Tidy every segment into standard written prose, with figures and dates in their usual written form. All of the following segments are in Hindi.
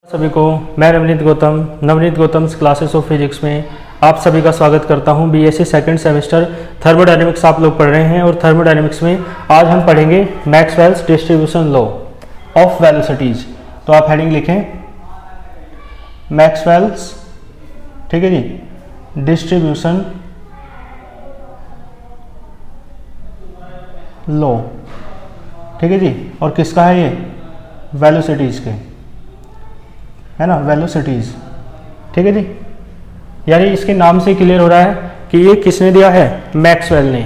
सभी को मैं Navneet Gautam classes of physics में आप सभी का स्वागत करता हूं। बीएससी सेकंड सेमेस्टर थर्मोडायनेमिक्स आप लोग पढ़ रहे हैं और थर्मोडायनेमिक्स में आज हम पढ़ेंगे Maxwell's distribution law of velocities. तो आप हेडिंग लिखें मैक्सवेल्स, ठीक है जी, डिस्ट्रीब्यूशन लॉ, ठीक है जी। और किसका है ये? वेलोसिटीज के, है ना, वेलोसिटीज, ठीक है जी। यानी इसके नाम से क्लियर हो रहा है कि ये किसने दिया है? मैक्सवेल ने,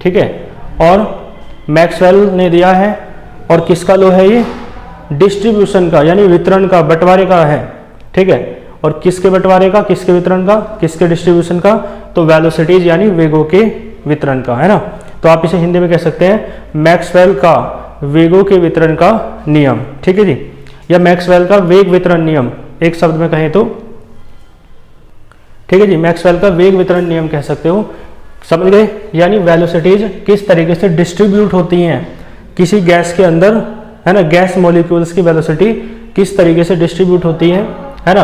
ठीक है। और मैक्सवेल ने दिया है और किसका लॉ है ये? डिस्ट्रीब्यूशन का, यानी वितरण का, बंटवारे का है, ठीक है। और किसके बंटवारे का, किसके वितरण का, किसके डिस्ट्रीब्यूशन का? तो वेलोसिटीज यानी वेगों के वितरण का, है ना। तो आप इसे हिंदी में कह सकते हैं मैक्सवेल का वेगों के वितरण का नियम, ठीक है जी, या मैक्सवेल का वेग वितरण नियम, एक शब्द में कहें तो, ठीक है जी। मैक्सवेल का वेग वितरण नियम कह सकते हो, समझ गए। यानी वेलोसिटीज किस तरीके से डिस्ट्रीब्यूट होती हैं किसी गैस के अंदर, है ना, गैस मॉलिक्यूल्स की वेलोसिटी किस तरीके से डिस्ट्रीब्यूट होती है ना,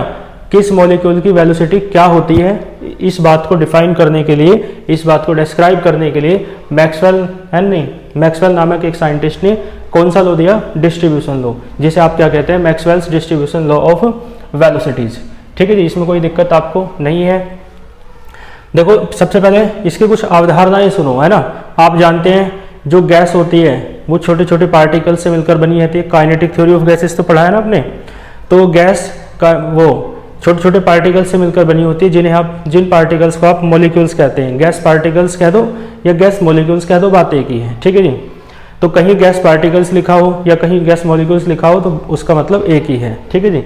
किस मॉलिक्यूल की वेलोसिटी क्या होती है, इस बात को डिफाइन करने के लिए, इस बात को डिस्क्राइब करने के लिए मैक्सवेल नामक एक साइंटिस्ट ने कौन सा लॉ दिया? डिस्ट्रीब्यूशन लॉ, जिसे आप क्या कहते हैं? Maxwell's distribution law of velocities, ठीक है जी। इसमें कोई दिक्कत आपको नहीं है। देखो, सबसे पहले इसकी कुछ अवधारणाएं सुनो, है ना। आप जानते हैं जो गैस होती है वो छोटे छोटे पार्टिकल से मिलकर बनी रहती है। काइनेटिक थ्योरी ऑफ गैसेस तो पढ़ा है ना आपने। तो गैस का वो छोटे छोटे पार्टिकल्स से मिलकर बनी होती है, जिन पार्टिकल्स को आप मॉलिक्यूल्स कहते हैं। गैस पार्टिकल्स कह दो या गैस मॉलिक्यूल्स कह दो, बात एक ही है, ठीक है जी। तो कहीं गैस पार्टिकल्स लिखा हो या कहीं गैस मॉलिक्यूल्स लिखा हो तो उसका मतलब एक ही है, ठीक है जी।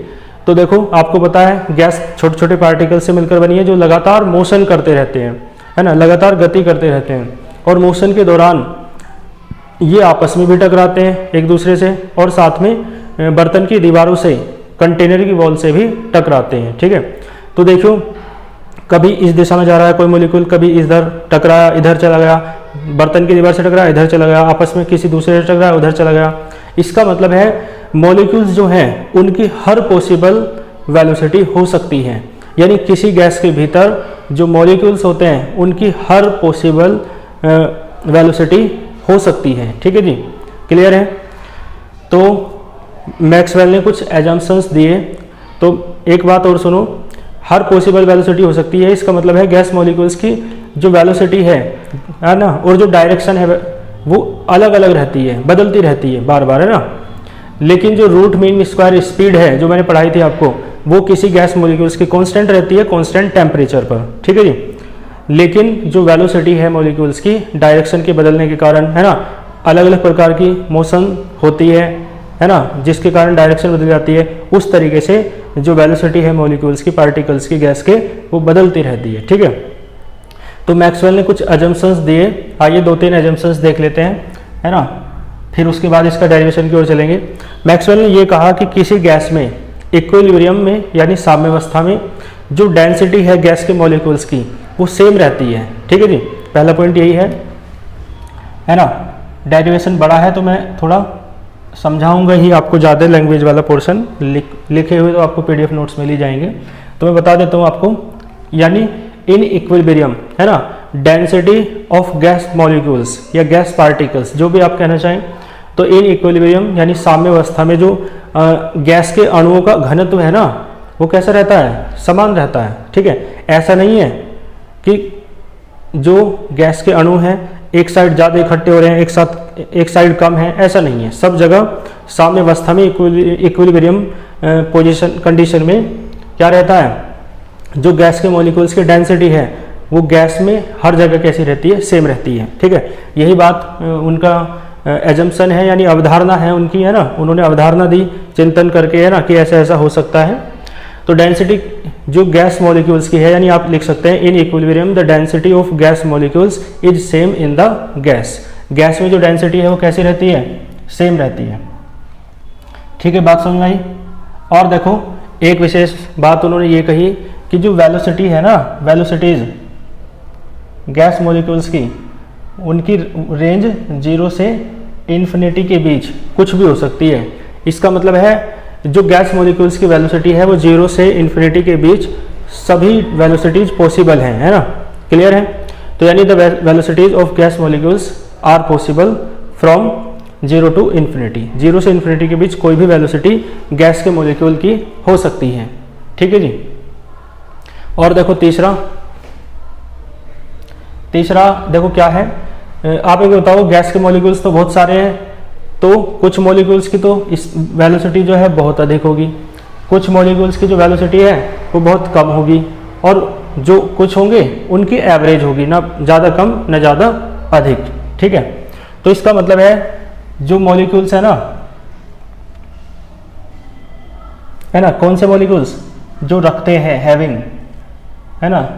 तो देखो, आपको पता है गैस छोटे छोटे पार्टिकल्स से मिलकर बनी है जो लगातार मोशन करते रहते हैं, है ना, लगातार गति करते रहते हैं। और मोशन के दौरान ये आपस में भी टकराते हैं एक दूसरे से, और साथ में बर्तन की दीवारों से, कंटेनर की वॉल से भी टकराते हैं, ठीक है। तो देखो, कभी इस दिशा में जा रहा है कोई मॉलिक्यूल, कभी इधर टकराया, इधर चला गया, बर्तन की दीवार से टकराया, इधर चला गया, आपस में किसी दूसरे से टकराया, उधर चला गया। इसका मतलब है मॉलिक्यूल्स जो हैं उनकी हर पॉसिबल वेलोसिटी हो सकती है। यानी किसी गैस के भीतर जो मॉलिक्यूल्स होते हैं उनकी हर पॉसिबल वेलोसिटी हो सकती है, ठीक है जी, क्लियर है। तो मैक्सवेल ने कुछ एजम्पशंस दिए। तो एक बात और सुनो, हर पॉसिबल वेलोसिटी हो सकती है, इसका मतलब है गैस मॉलिक्यूल्स की जो वेलोसिटी है ना, और जो डायरेक्शन है वो अलग अलग रहती है, बदलती रहती है बार बार, है ना। लेकिन जो रूट मीन स्क्वायर स्पीड है जो मैंने पढ़ाई थी आपको, वो किसी गैस मॉलिक्यूल्स की कांस्टेंट रहती है, कांस्टेंट टेम्परेचर पर, ठीक है जी। लेकिन जो वेलोसिटी है मॉलिक्यूल्स की डायरेक्शन के बदलने के कारण, है ना, अलग अलग प्रकार की मोशन होती है ना, जिसके कारण डायरेक्शन बदल जाती है। उस तरीके से जो वेलोसिटी है मॉलिक्यूल्स की, पार्टिकल्स की, गैस के, वो बदलती रहती है, ठीक है। तो मैक्सवेल ने कुछ अजम्पशंस दिए। आइए 2-3 अजम्पशंस देख लेते हैं, है ना, फिर उसके बाद इसका डेरिवेशन की ओर चलेंगे। मैक्सवेल ने ये कहा कि किसी गैस में इक्विलिब्रियम में, यानी साम्यावस्था में, जो डेंसिटी है गैस के मॉलिक्यूल्स की वो सेम रहती है, ठीक है जी। पहला पॉइंट यही है ना। डेरिवेशन बड़ा है तो मैं थोड़ा समझाऊंगा ही आपको, ज़्यादा लैंग्वेज वाला पोर्शन लिखे हुए तो आपको पीडीएफ नोट्स मिल ही जाएंगे। तो मैं बता देता हूँ आपको, यानी इन इक्विलिब्रियम, है ना, डेंसिटी ऑफ गैस मॉलिक्यूल्स या गैस पार्टिकल्स, जो भी आप कहना चाहें। तो इन इक्विलिब्रियम यानी साम्यावस्था में जो गैस के अणुओं का घनत्व है ना, वो कैसा रहता है? समान रहता है, ठीक है। ऐसा नहीं है कि जो गैस के अणु हैं एक साइड ज़्यादा इकट्ठे हो रहे हैं, एक साइड कम है, ऐसा नहीं है। सब जगह साम्यावस्था में, इक्विलिब्रियम पोजीशन कंडीशन में क्या रहता है? जो गैस के मॉलिक्यूल्स की डेंसिटी है वो गैस में हर जगह कैसी रहती है? सेम रहती है, ठीक है। यही बात उनका एजम्पशन है, यानी अवधारणा है उनकी, है ना। उन्होंने अवधारणा दी चिंतन करके, है ना, कि ऐसा ऐसा हो सकता है। तो डेंसिटी जो गैस मॉलिक्यूल्स की है, यानी आप लिख सकते हैं in equilibrium the density of gas molecules is same in the gas. Gas में जो डेंसिटी है वो कैसी रहती है? सेम रहती है, ठीक है। बात समझ में आई। और देखो, एक विशेष बात उन्होंने ये कही कि जो वेलोसिटी है ना, वेलोसिटीज गैस मॉलिक्यूल्स की, उनकी रेंज 0 से इन्फिनिटी के बीच कुछ भी हो सकती है। इसका मतलब है जो गैस मॉलिक्यूल्स की वेलोसिटी है वो 0 से इन्फिनिटी के बीच सभी वेलोसिटीज पॉसिबल हैं, है ना, क्लियर है। तो यानी the velocities of gas molecules are possible from 0 to infinity, 0 से इन्फिनिटी के बीच कोई भी वेलोसिटी गैस के मॉलिक्यूल की हो सकती है, ठीक है जी। और देखो तीसरा देखो क्या है, आप एक बताओ, गैस के मॉलिक्यूल्स तो बहुत सारे हैं, तो कुछ मॉलिक्यूल्स की तो इस वेलोसिटी जो है बहुत अधिक होगी, कुछ मॉलिक्यूल्स की जो वेलोसिटी है वो बहुत कम होगी, और जो कुछ होंगे उनकी एवरेज होगी, ना ज़्यादा कम ना ज़्यादा अधिक, ठीक है। तो इसका मतलब है जो मॉलिक्यूल्स है ना, कौन से मॉलिक्यूल्स जो रखते हैं हैविंग, है ना,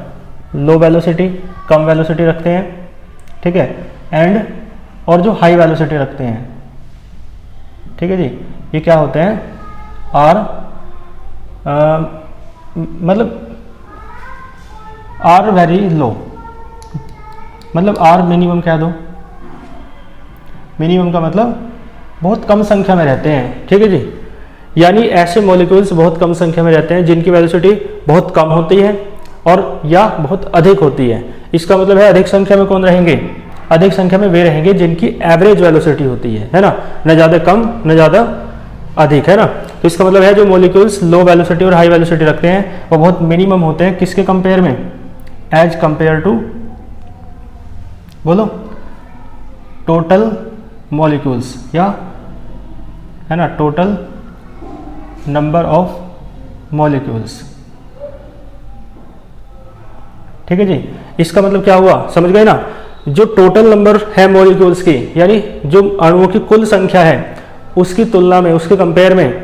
लो वेलोसिटी, कम वेलोसिटी रखते हैं, ठीक है, एंड और जो हाई वेलोसिटी रखते हैं, ठीक है जी, ये क्या होते हैं, आर मतलब आर वेरी लो, मतलब आर मिनिमम कह दो, मिनिमम का मतलब बहुत कम संख्या में रहते हैं, ठीक है जी। यानी ऐसे मॉलिक्यूल्स बहुत कम संख्या में रहते हैं जिनकी वेलोसिटी बहुत कम होती है और या बहुत अधिक होती है। इसका मतलब है अधिक संख्या में कौन रहेंगे, अधिक संख्या में वे रहेंगे जिनकी एवरेज वेलोसिटी होती है ना, न ज़्यादा कम न ज़्यादा अधिक, है ना। तो इसका मतलब है जो मॉलिक्यूल्स लो वेलोसिटी और हाई वेलोसिटी रखते हैं वो बहुत मिनिमम होते हैं, किसके कंपेयर में, एज कंपेयर टू, बोलो, टोटल मॉलिक्यूल्स, या है ना, टोटल नंबर ऑफ मॉलिक्यूल्स, ठीक है जी। इसका मतलब क्या हुआ, समझ गए ना, जो टोटल नंबर है मॉलिक्यूल्स की, यानी जो अणुओं की कुल संख्या है उसकी तुलना में, उसके कंपेयर में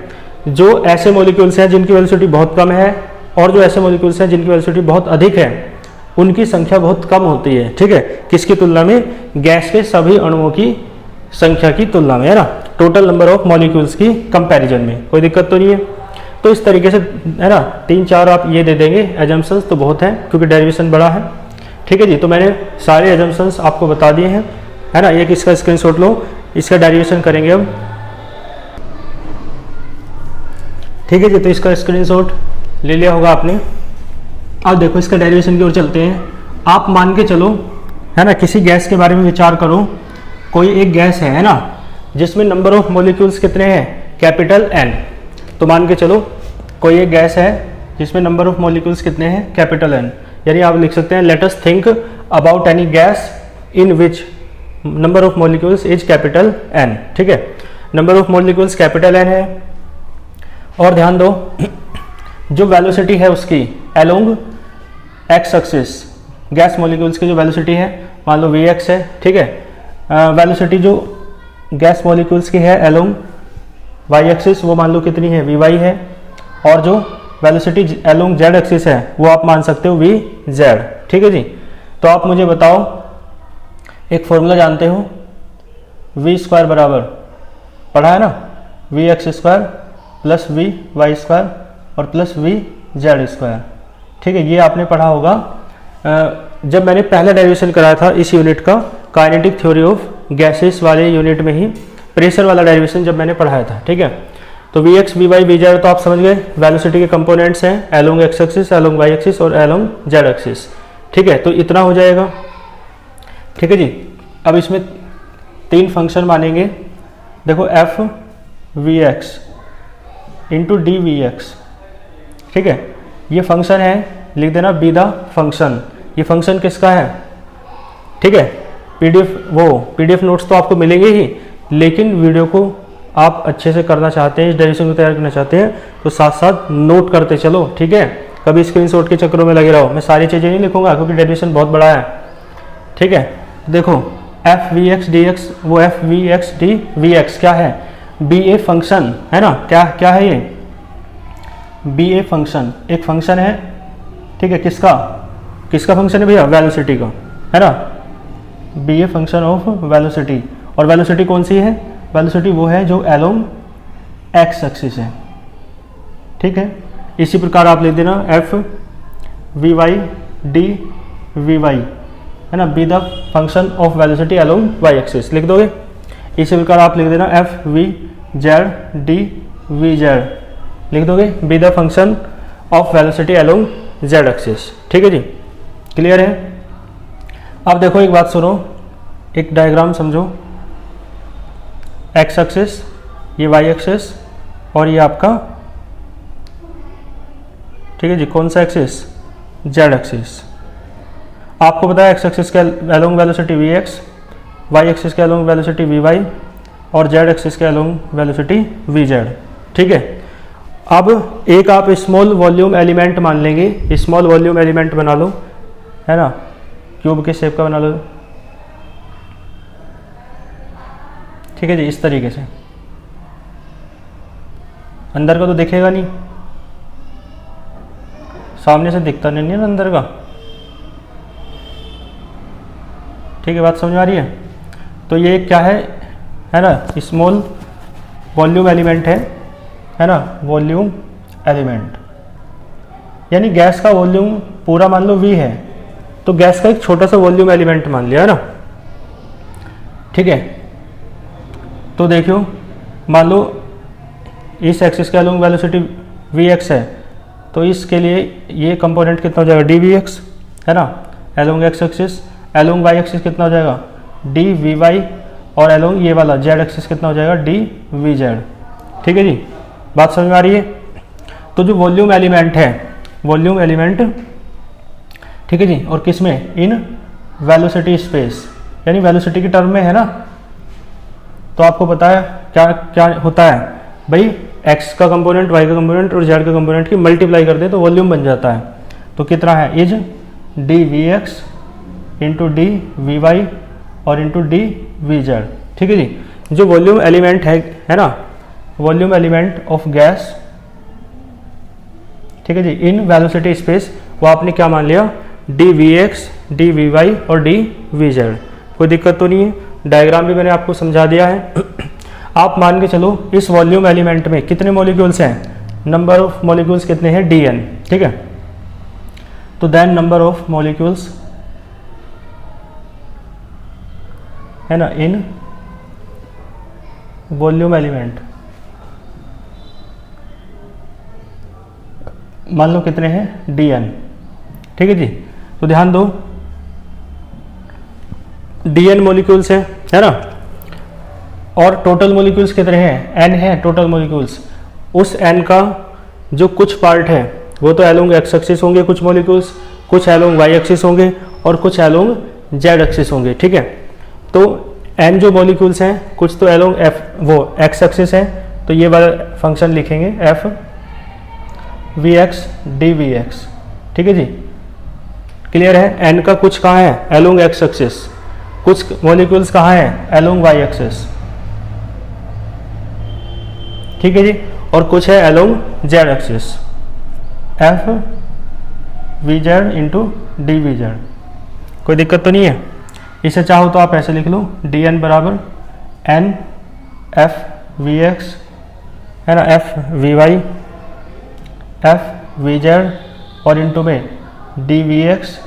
जो ऐसे मॉलिक्यूल्स हैं जिनकी वेलोसिटी बहुत कम है और जो ऐसे मॉलिक्यूल्स हैं जिनकी वेलोसिटी बहुत अधिक है, उनकी संख्या बहुत कम होती है, ठीक है, किसकी तुलना में, गैस के सभी अणुओं की संख्या की तुलना में, है ना, टोटल नंबर ऑफ मॉलिक्यूल्स की कंपैरिजन में। कोई दिक्कत तो नहीं है। तो इस तरीके से, है ना, 3-4 आप ये दे देंगे एजम्पशंस तो बहुत है, क्योंकि डेरिवेशन बड़ा है, ठीक है जी। तो मैंने सारे एजम्पशंस आपको बता दिए हैं, है ना। एक इसका स्क्रीनशॉट लो, इसका डेरिवेशन करेंगे अब, ठीक है जी। तो इसका स्क्रीनशॉट ले लिया होगा आपने। अब देखो इसका डेरिवेशन की ओर चलते हैं। आप मान के चलो, है ना, किसी गैस के बारे में विचार करो, कोई एक गैस है ना, जिसमें नंबर ऑफ मॉलिक्यूल्स कितने हैं, कैपिटल N। तो मान के चलो कोई एक गैस है जिसमें नंबर ऑफ मॉलिक्यूल्स कितने हैं, कैपिटल N। यानी आप लिख सकते हैं let us think about any gas in which number of molecules is capital N, ठीक है। Number of molecules capital N है, और ध्यान दो जो वेलोसिटी है उसकी along X axis, gas molecules की जो वेलोसिटी है मान लो Vx है, ठीक है। वेलोसिटी जो गैस मॉलिक्यूल्स की है अलोंग y एक्सिस वो मान लो कितनी है, Vy है, और जो वेलोसिटी अलोंग z एक्सिस है वो आप मान सकते हो Vz, ठीक है जी। तो आप मुझे बताओ, एक फॉर्मूला जानते हो, v स्क्वायर बराबर, पढ़ा है ना, Vx square plus Vy square और प्लस Vz स्क्वायर, ठीक है। ये आपने पढ़ा होगा जब मैंने पहला डेरिवेशन कराया था इस यूनिट का, काइनेटिक थ्योरी ऑफ गैसेस वाले यूनिट में ही प्रेशर वाला डेरिवेशन जब मैंने पढ़ाया था, ठीक है। तो Vx Vy Vz तो आप समझ गए, वेलोसिटी के कंपोनेंट्स हैं along X axis, along Y axis और अलोंग जेड एक्सिस, ठीक है। तो इतना हो जाएगा, ठीक है जी। अब इसमें 3 फंक्शन मानेंगे, देखो F we x into D we x, ठीक है। ये फंक्शन है, लिख देना बी द फंक्शन। ये फंक्शन किसका है, ठीक है। पीडीएफ नोट्स तो आपको मिलेंगे ही, लेकिन वीडियो को आप अच्छे से करना चाहते हैं, इस डेरिवेशन को तैयार करना चाहते हैं, तो साथ साथ नोट करते चलो, ठीक है। कभी स्क्रीनशॉट के चक्करों में लगे रहो, मैं सारी चीज़ें नहीं लिखूंगा क्योंकि डेरिवेशन बहुत बड़ा है, ठीक है। देखो F we x D X, वो F we x D we X क्या है, बी ए फंक्शन है ना, क्या है ये, बी ए फंक्शन, एक फंक्शन है, ठीक है। किसका फंक्शन है भैया, वेलोसिटी का, है ना, be a function of velocity. और वेलोसिटी कौन सी है, वेलोसिटी वो है जो अलोंग एक्स एक्सिस है, ठीक है। इसी प्रकार आप लिख देना F we Y D we Y, है ना, be the function of velocity along Y axis, लिख दोगे। इसी प्रकार आप लिख देना F V Z D we Z, लिख दोगे be the function of velocity along Z axis. ठीक है जी, क्लियर है। अब देखो एक बात सुनो, एक डायग्राम समझो, एक्स एक्सिस, ये वाई एक्सिस और ये आपका, ठीक है जी, कौन सा एक्सिस, जेड एक्सिस। आपको पता है एक्स एक्सिस के along velocity V X, Y axis के अलोंग वेलोसिटी वी वाई और जेड एक्सिस के अलोंग वेलोसिटी वी जेड। ठीक है, अब एक आप स्मॉल वॉल्यूम एलिमेंट मान लेंगे, स्मॉल वॉल्यूम एलिमेंट बना लो, है ना, क्यूब के शेप का बना लो। ठीक है जी, इस तरीके से, अंदर का तो दिखेगा नहीं, सामने से दिखता नहीं है ना अंदर का। ठीक है, बात समझ आ रही है। तो ये क्या है ना, स्मॉल वॉल्यूम एलिमेंट है ना, वॉल्यूम एलिमेंट, यानी गैस का वॉल्यूम पूरा मान लो V है, तो गैस का एक छोटा सा वॉल्यूम एलिमेंट मान लिया, है ना। ठीक है, तो देखियो, मान लो इस एक्सिस के अलोंग वेलोसिटी Vx है, तो इसके लिए ये कंपोनेंट कितना हो जाएगा dVx, है ना, along X axis. Along Y axis कितना हो जाएगा dVy, और अलोंग ये वाला जेड एक्सिस कितना हो जाएगा dVz। ठीक है जी, बात समझ में आ रही है। तो जो वॉल्यूम एलिमेंट है, वॉल्यूम एलिमेंट, ठीक है जी, और किस में, इन वेलोसिटी स्पेस, यानी वेलोसिटी की टर्म में, है ना। तो आपको पता है क्या क्या होता है भाई, x का कंपोनेंट, y का कंपोनेंट और z का कंपोनेंट की मल्टीप्लाई कर दे तो वॉल्यूम बन जाता है। तो कितना है, इज dVx इंटू dVy और इंटू dVz। ठीक है जी, जो वॉल्यूम एलिमेंट है ना, वॉल्यूम एलिमेंट ऑफ गैस, ठीक है जी, इन वेलोसिटी स्पेस, वो आपने क्या मान लिया, dVx, dVy और dVz। कोई दिक्कत तो नहीं है, डायग्राम भी मैंने आपको समझा दिया है। आप मान के चलो इस वॉल्यूम एलिमेंट में कितने मॉलिक्यूल्स हैं, नंबर ऑफ मॉलिक्यूल्स कितने हैं, dn। ठीक है, तो देन नंबर ऑफ मॉलिक्यूल्स, है ना, इन वॉल्यूम एलिमेंट, मान लो कितने हैं, dn। ठीक है जी, तो ध्यान दो, dn मॉलिक्यूल्स है ना, और टोटल मॉलिक्यूल्स कितने हैं, n है टोटल मॉलिक्यूल्स। उस n का जो कुछ पार्ट है वो तो अलोंग x एक्सिस होंगे कुछ मॉलिक्यूल्स, कुछ अलोंग y एक्सिस होंगे और कुछ अलोंग z एक्सिस होंगे। ठीक है, तो n जो मॉलिक्यूल्स हैं, कुछ तो अलोंग वो x एक्सिस है, तो ये वाला फंक्शन लिखेंगे f vx dvx। ठीक है जी, क्लियर है। n का कुछ कहाँ है, अलोंग x एक्सिस, कुछ मॉलिक्यूल्स कहाँ हैं, अलोंग y एक्सिस। ठीक है जी, और कुछ है along z axis, f vz into dvz। कोई दिक्कत तो नहीं है। इसे चाहो तो आप ऐसे लिख लो, dn बराबर n f vx, है ना, f vy, f vz और इंटू में dvx,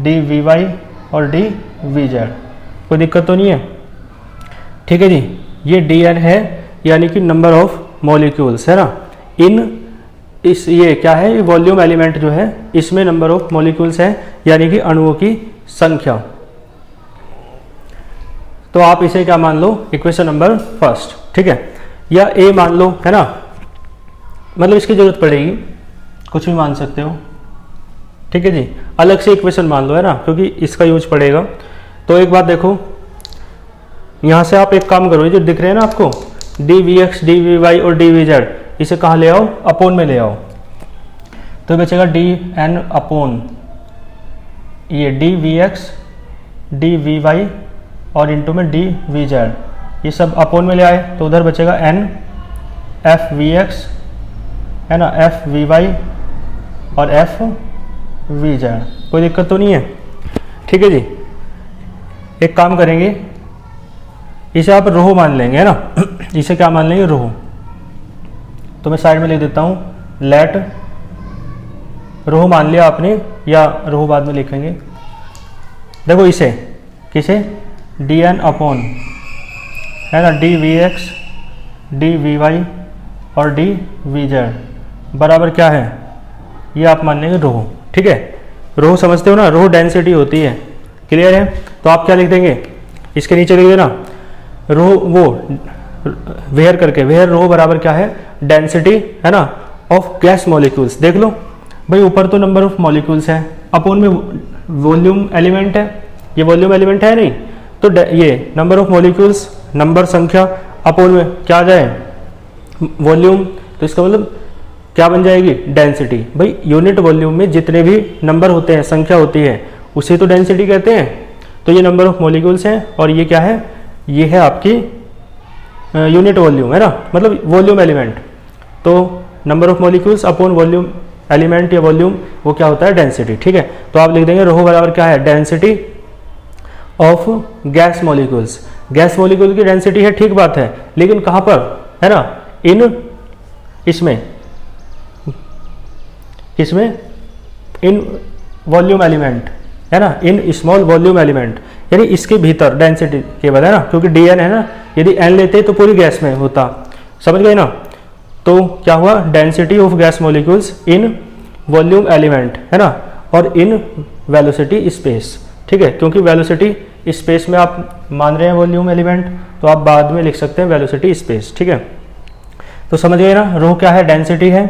dvy और dvz। कोई दिक्कत तो नहीं है। ठीक है जी, ये dn है, यानी कि नंबर ऑफ मॉलिक्यूल्स, है ना, इन इस, ये क्या है, ये वॉल्यूम एलिमेंट जो है, इसमें नंबर ऑफ मॉलिक्यूल्स है, यानी कि अणुओं की संख्या। तो आप इसे क्या मान लो, इक्वेशन नंबर फर्स्ट। ठीक है, या ए मान लो, है ना, मतलब इसकी जरूरत पड़ेगी, कुछ भी मान सकते हो। ठीक है जी, अलग से इक्वेशन मान लो, है ना, क्योंकि इसका यूज पड़ेगा। तो एक बात देखो, यहां से आप एक काम करो, ये जो दिख रहे हैं ना आपको dvx, dvy और dvz, इसे कहाँ ले आओ, अपोन में ले आओ, तो बचेगा dn अपोन ये dvx, dvy और इंटू में dvz, ये सब अपोन में ले आए, तो उधर बचेगा n fvx, है ना, fvy और fvz। कोई दिक्कत तो नहीं है। ठीक है जी, एक काम करेंगे, इसे आप रोह मान लेंगे, है ना, इसे क्या मान लेंगे, रोह। तो मैं साइड में लिख देता हूँ, लेट रोह मान लिया आपने, या रोह बाद में लिखेंगे। देखो इसे किसे, dn अपॉन, है ना, dvx, dvy और dvz, बराबर क्या है, ये आप मान लेंगे रो। ठीक है, रो समझते हो ना, रो डेंसिटी होती है। क्लियर है? तो आप क्या लिख देंगे, इसके नीचे लिख देना रो, वो वेयर करके, वेयर रो बराबर क्या है, डेंसिटी है ना ऑफ गैस मॉलिक्यूल्स। देख लो भाई, ऊपर तो नंबर ऑफ मॉलिक्यूल्स है, अपोन में वॉल्यूम एलिमेंट है, ये वॉल्यूम एलिमेंट है नहीं, तो ये नंबर ऑफ मॉलिक्यूल्स, नंबर संख्या, अपोन में क्या आ जाए वॉल्यूम, तो इसका मतलब क्या बन जाएगी, डेंसिटी। भाई यूनिट वॉल्यूम में जितने भी नंबर होते हैं, संख्या होती है, उसे तो डेंसिटी कहते हैं। तो ये नंबर ऑफ मॉलिक्यूल्स हैं और ये क्या है, ये है आपकी यूनिट वॉल्यूम, है ना, मतलब वॉल्यूम एलिमेंट। तो number of molecules upon volume element या वॉल्यूम, वो क्या होता है, डेंसिटी। ठीक है, तो आप लिख देंगे रो बराबर क्या है, density of gas molecules. Gas molecule की डेंसिटी है, ठीक बात है, लेकिन कहाँ पर है ना, इन इसमें इन वॉल्यूम एलिमेंट, है ना, इन स्मॉल वॉल्यूम एलिमेंट, यानी इसके भीतर डेंसिटी केवल, है ना, क्योंकि dn है ना, यदि n लेते तो पूरी गैस में होता, समझ गए ना। तो क्या हुआ, density of gas molecules in volume element, है ना, और इन वेलोसिटी स्पेस। ठीक है, क्योंकि वेलोसिटी स्पेस में आप मान रहे हैं वॉल्यूम एलिमेंट, तो आप बाद में लिख सकते हैं वेलोसिटी स्पेस। ठीक है, तो समझ गए ना, रो क्या है, डेंसिटी है,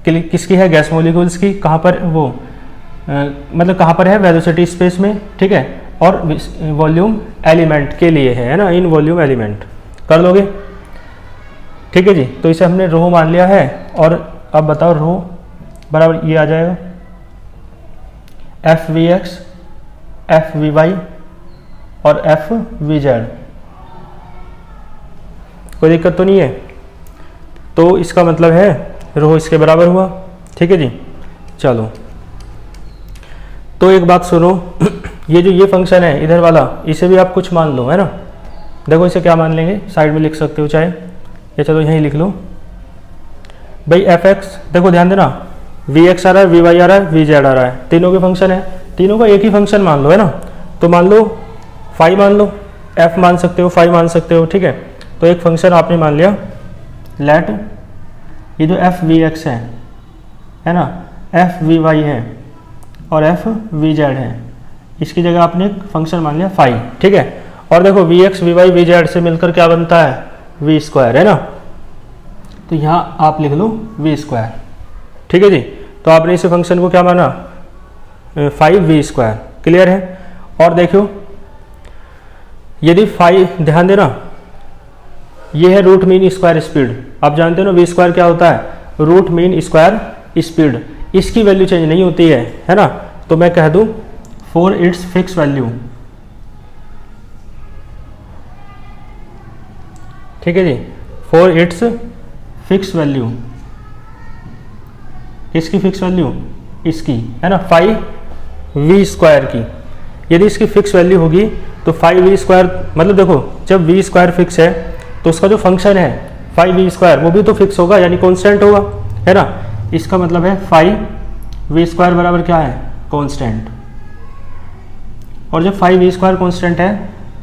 किसकी है, गैस मॉलिक्यूल्स की, कहाँ पर वो मतलब कहाँ पर है, वेलोसिटी स्पेस में। ठीक है, और वॉल्यूम एलिमेंट के लिए है ना, इन वॉल्यूम एलिमेंट। कर लोगे? ठीक है जी, तो इसे हमने रो मान लिया है। और अब बताओ रो बराबर ये आ जाएगा F we x, F we Y और एफ वी जेड। कोई दिक्कत तो नहीं है? तो इसका मतलब है रो इसके बराबर हुआ। ठीक है जी, चलो तो एक बात सुनो, ये फंक्शन है इधर वाला, इसे भी आप कुछ मान लो, है ना। देखो इसे क्या मान लेंगे, साइड में लिख सकते हो चाहे, या चलो यहीं लिख लो भाई एफ एक्स। देखो ध्यान देना, वी एक्स आ रहा है, वी वाई आ रहा है, वी जेड आ रहा है, तीनों के फंक्शन है, तीनों का एक ही फंक्शन मान लो, है ना। तो मान लो फाई मान लो, एफ मान सकते हो, फाई मान सकते हो। ठीक है, तो एक फंक्शन आपने मान लिया, लेट ये जो एफ वी एक्स है ना, एफ वी वाई है और एफ वी जेड है, इसकी जगह आपने एक फंक्शन मान लिया फाई। ठीक है, और देखो V X V Y V Z से मिलकर क्या बनता है, वी स्क्वायर, है ना। तो यहाँ आप लिख लो वी स्क्वायर। ठीक है जी, तो आपने इस फंक्शन को क्या माना, 5v स्क्वायर। क्लियर है? और देखो यदि 5, ध्यान देना, ये है रूट मीन स्क्वायर स्पीड। आप जानते हो ना वी स्क्वायर क्या होता है, रूट मीन स्क्वायर स्पीड। इसकी वैल्यू चेंज नहीं होती है ना। तो मैं कह दूं फॉर इट्स फिक्स वैल्यू। ठीक है जी, फॉर इट्स फिक्स वैल्यू। इसकी फिक्स वैल्यू, इसकी, है ना, 5v स्क्वायर की। यदि इसकी फिक्स वैल्यू होगी तो 5v स्क्वायर, मतलब देखो जब v स्क्वायर फिक्स है तो उसका जो फंक्शन है 5v स्क्वायर वो भी तो फिक्स होगा, यानी कांस्टेंट होगा, है ना। इसका मतलब है 5v स्क्वायर बराबर क्या है, कांस्टेंट। और जब 5v स्क्वायर कांस्टेंट है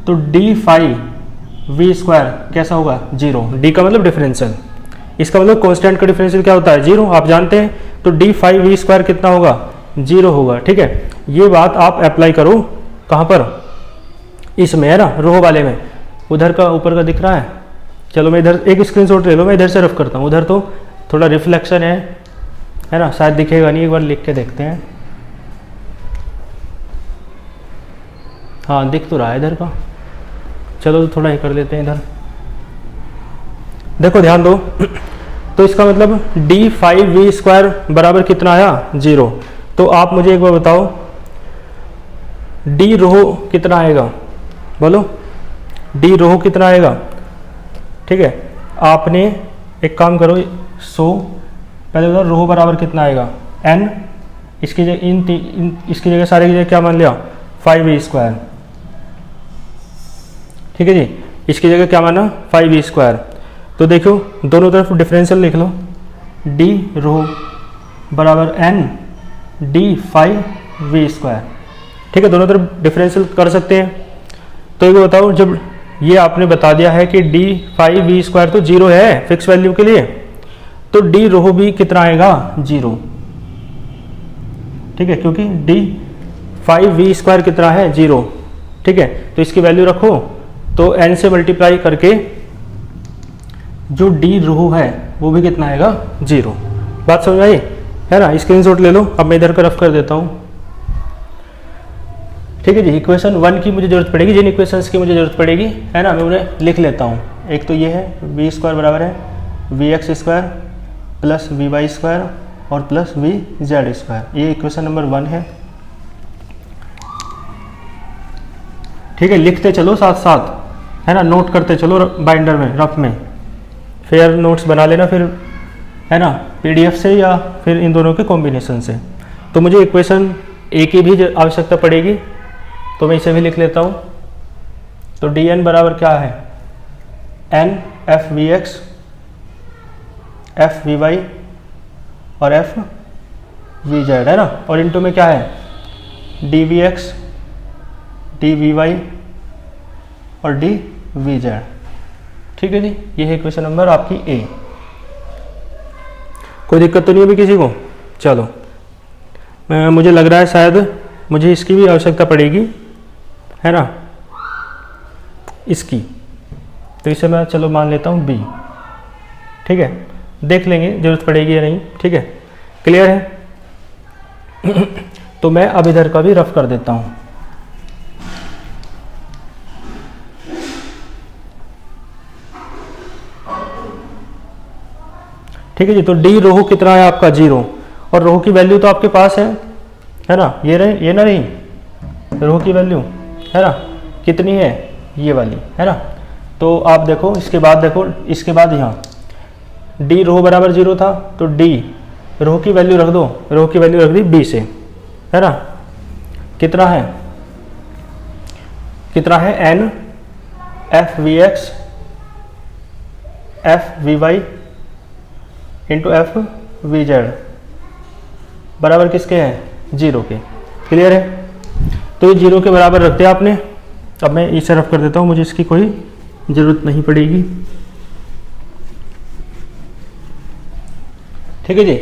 तो d5v स्क्वायर कैसा होगा, 0। d का मतलब डिफरेंशियल, इसका मतलब कांस्टेंट का डिफरेंशियल क्या होता है, 0, आप जानते हैं। तो d5v स्क्वायर कितना होगा, 0 होगा। ठीक है, ये बात आप अप्लाई करो कहाँ पर, इसमें, है ना, रो वाले में। उधर का ऊपर का दिख रहा है, चलो मैं इधर एक स्क्रीनशॉट ले लो, मैं इधर से रफ करता हूँ। उधर तो थोड़ा रिफ्लेक्शन है ना, शायद दिखेगा नहीं, एक बार लिख के देखते हैं। हाँ दिख तो रहा है इधर का, चलो तो थोड़ा ही कर लेते हैं इधर। देखो ध्यान दो, तो इसका मतलब d5v स्क्वायर बराबर कितना आया, 0। तो आप मुझे एक बार बताओ d रो कितना आएगा, बोलो d रो कितना आएगा। ठीक है, आपने एक काम करो, पहले बताओ रो बराबर कितना आएगा, n, इसकी जगह इसकी जगह सारे की जगह क्या मान लिया, 5v स्क्वायर। ठीक है जी, इसकी जगह क्या माना, 5v स्क्वायर। तो देखो दोनों तरफ डिफरेंशियल लिख लो, d रो बराबर n d5v स्क्वायर। ठीक है, दोनों तरफ डिफरेंशियल कर सकते हैं। तो ये बताओ, जब ये आपने बता दिया है कि d5v स्क्वायर तो 0 है फिक्स वैल्यू के लिए, तो डी रो भी कितना आएगा 0, ठीक है, क्योंकि डी 5v² कितना है 0, ठीक है। तो इसकी वैल्यू रखो, तो n से मल्टीप्लाई करके जो डी रो है वो भी कितना आएगा 0। बात समझ आई है ना। स्क्रीनशॉट ले लो। अब मैं इधर का रफ कर देता हूँ, ठीक है जी। इक्वेशन 1 की मुझे जरूरत पड़ेगी, जिन इक्वेशंस की मुझे जरूरत पड़ेगी है ना, मैं उन्हें लिख लेता हूँ। एक तो ये है v² बराबर है vx² प्लस vy² और प्लस vz², ये इक्वेशन नंबर 1 है, ठीक है। लिखते चलो साथ साथ है ना, नोट करते चलो बाइंडर में, रफ में, फेयर नोट्स बना लेना फिर है ना, PDF से या फिर इन दोनों के कॉम्बिनेशन से। तो मुझे इक्वेशन A की भी आवश्यकता पड़ेगी, तो मैं इसे भी लिख लेता हूँ। तो dn बराबर क्या है n f(vx), f(vy) और f(vz) है ना, और इनटू में क्या है dvx, dvy और dvz, ठीक है जी। ये है इक्वेशन नंबर आपकी A। कोई दिक्कत तो नहीं है भी किसी को? चलो, मुझे लग रहा है शायद मुझे इसकी भी आवश्यकता पड़ेगी है ना, इसकी, तो इसे मैं चलो मान लेता हूँ B, ठीक है। देख लेंगे जरूरत पड़ेगी या नहीं, ठीक है। क्लियर है? तो मैं अब इधर का भी रफ कर देता हूँ। ठीक है जी। तो डी रोहू कितना है आपका 0, और रोहू की वैल्यू तो आपके पास है ना, ये ना रही रोहू की वैल्यू है ना, कितनी है ये वाली है ना। तो आप देखो इसके बाद, देखो इसके बाद यहाँ डी रोहू बराबर 0 था, तो डी रोहू की वैल्यू रख दो, रोहू की वैल्यू रख दी B से है ना, कितना है n f(vx), f(vy) into f(vz) बराबर किसके हैं 0 के। क्लियर है? तो ये 0 के बराबर रखते हैं आपने। अब मैं इसे रफ कर देता हूँ, मुझे इसकी कोई ज़रूरत नहीं पड़ेगी, ठीक है जी।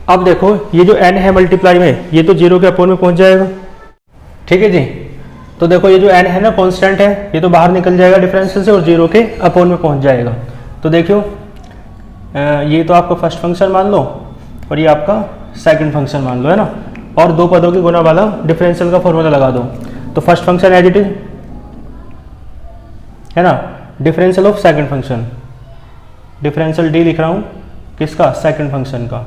अब देखो ये जो n है मल्टीप्लाई में, ये तो 0 के अपोन में पहुंच जाएगा, ठीक है जी। तो देखो ये जो n है ना कांस्टेंट है, ये तो बाहर निकल जाएगा डिफरेंशियल से और 0 के अपोन में पहुंच जाएगा। तो देखियो ये तो आपका फर्स्ट फंक्शन मान लो और ये आपका सेकंड फंक्शन मान लो है ना, और दो पदों की गुना वाला डिफरेंशियल का फॉर्मूला लगा दो। तो first function as it is है ना, differential of second function, differential D लिख रहा हूं किसका, सेकंड फंक्शन का।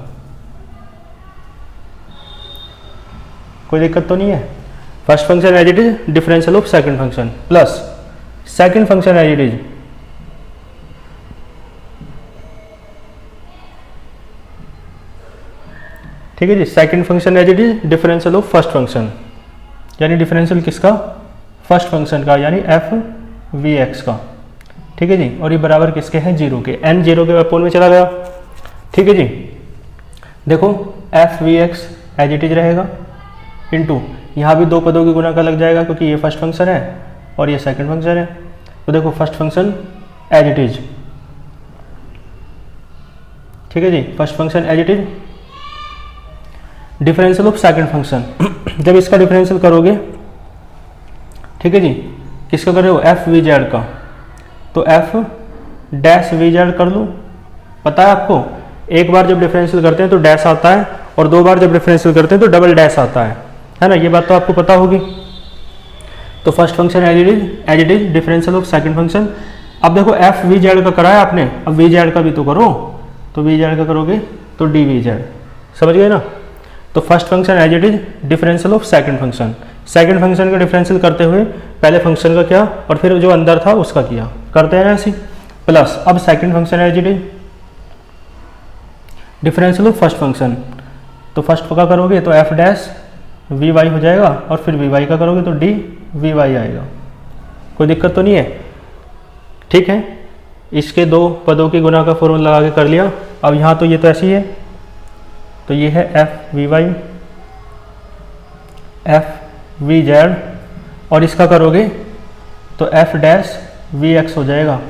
कोई दिक्कत तो नहीं है? First function as it is differential of second function plus second function as it is ठीक है जी, second function as it is differential of first function, यानी डिफरेंशियल किसका, फर्स्ट फंक्शन का, यानी f(vx) का, ठीक है जी। और ये बराबर किसके हैं 0 के, n 0 के अपोन में चला गया, ठीक है जी। देखो f(vx) एज इट इज रहेगा, इंटू यहाँ भी दो पदों की गुना का लग जाएगा क्योंकि ये फर्स्ट फंक्शन है और ये सेकंड फंक्शन है। तो देखो first function as it is, ठीक है जी, first function as it is differential of second function. जब इसका डिफरेंशियल करोगे, ठीक है जी, किसका कर रहे हो, f(vz) का, तो f'(vz) कर लो। पता है आपको, एक बार जब डिफरेंशियल करते हैं तो डैश आता है और दो बार जब डिफरेंशियल करते हैं तो डबल डैश आता है ना, ये बात तो आपको पता होगी। तो first function as it is differential of second function. अब देखो f(vz) का कराया आपने, अब vz का भी तो करो, तो vz का करोगे तो dvz, समझ गए ना। तो first function as it is differential of second function, second function का डिफरेंशियल करते हुए पहले फंक्शन का किया और फिर जो अंदर था उसका किया, करते हैं ना ऐसे, प्लस अब second function as it is differential of first function. तो फर्स्ट का करोगे तो f'(vy) हो जाएगा और फिर vy का करोगे तो dvy आएगा। कोई दिक्कत तो नहीं है? ठीक है, इसके दो पदों की गुना का फॉर्मूला लगा के कर लिया। अब यहाँ तो ये तो ऐसी है, तो ये है f(vy), f(vz) और इसका करोगे तो f'(vx) हो जाएगा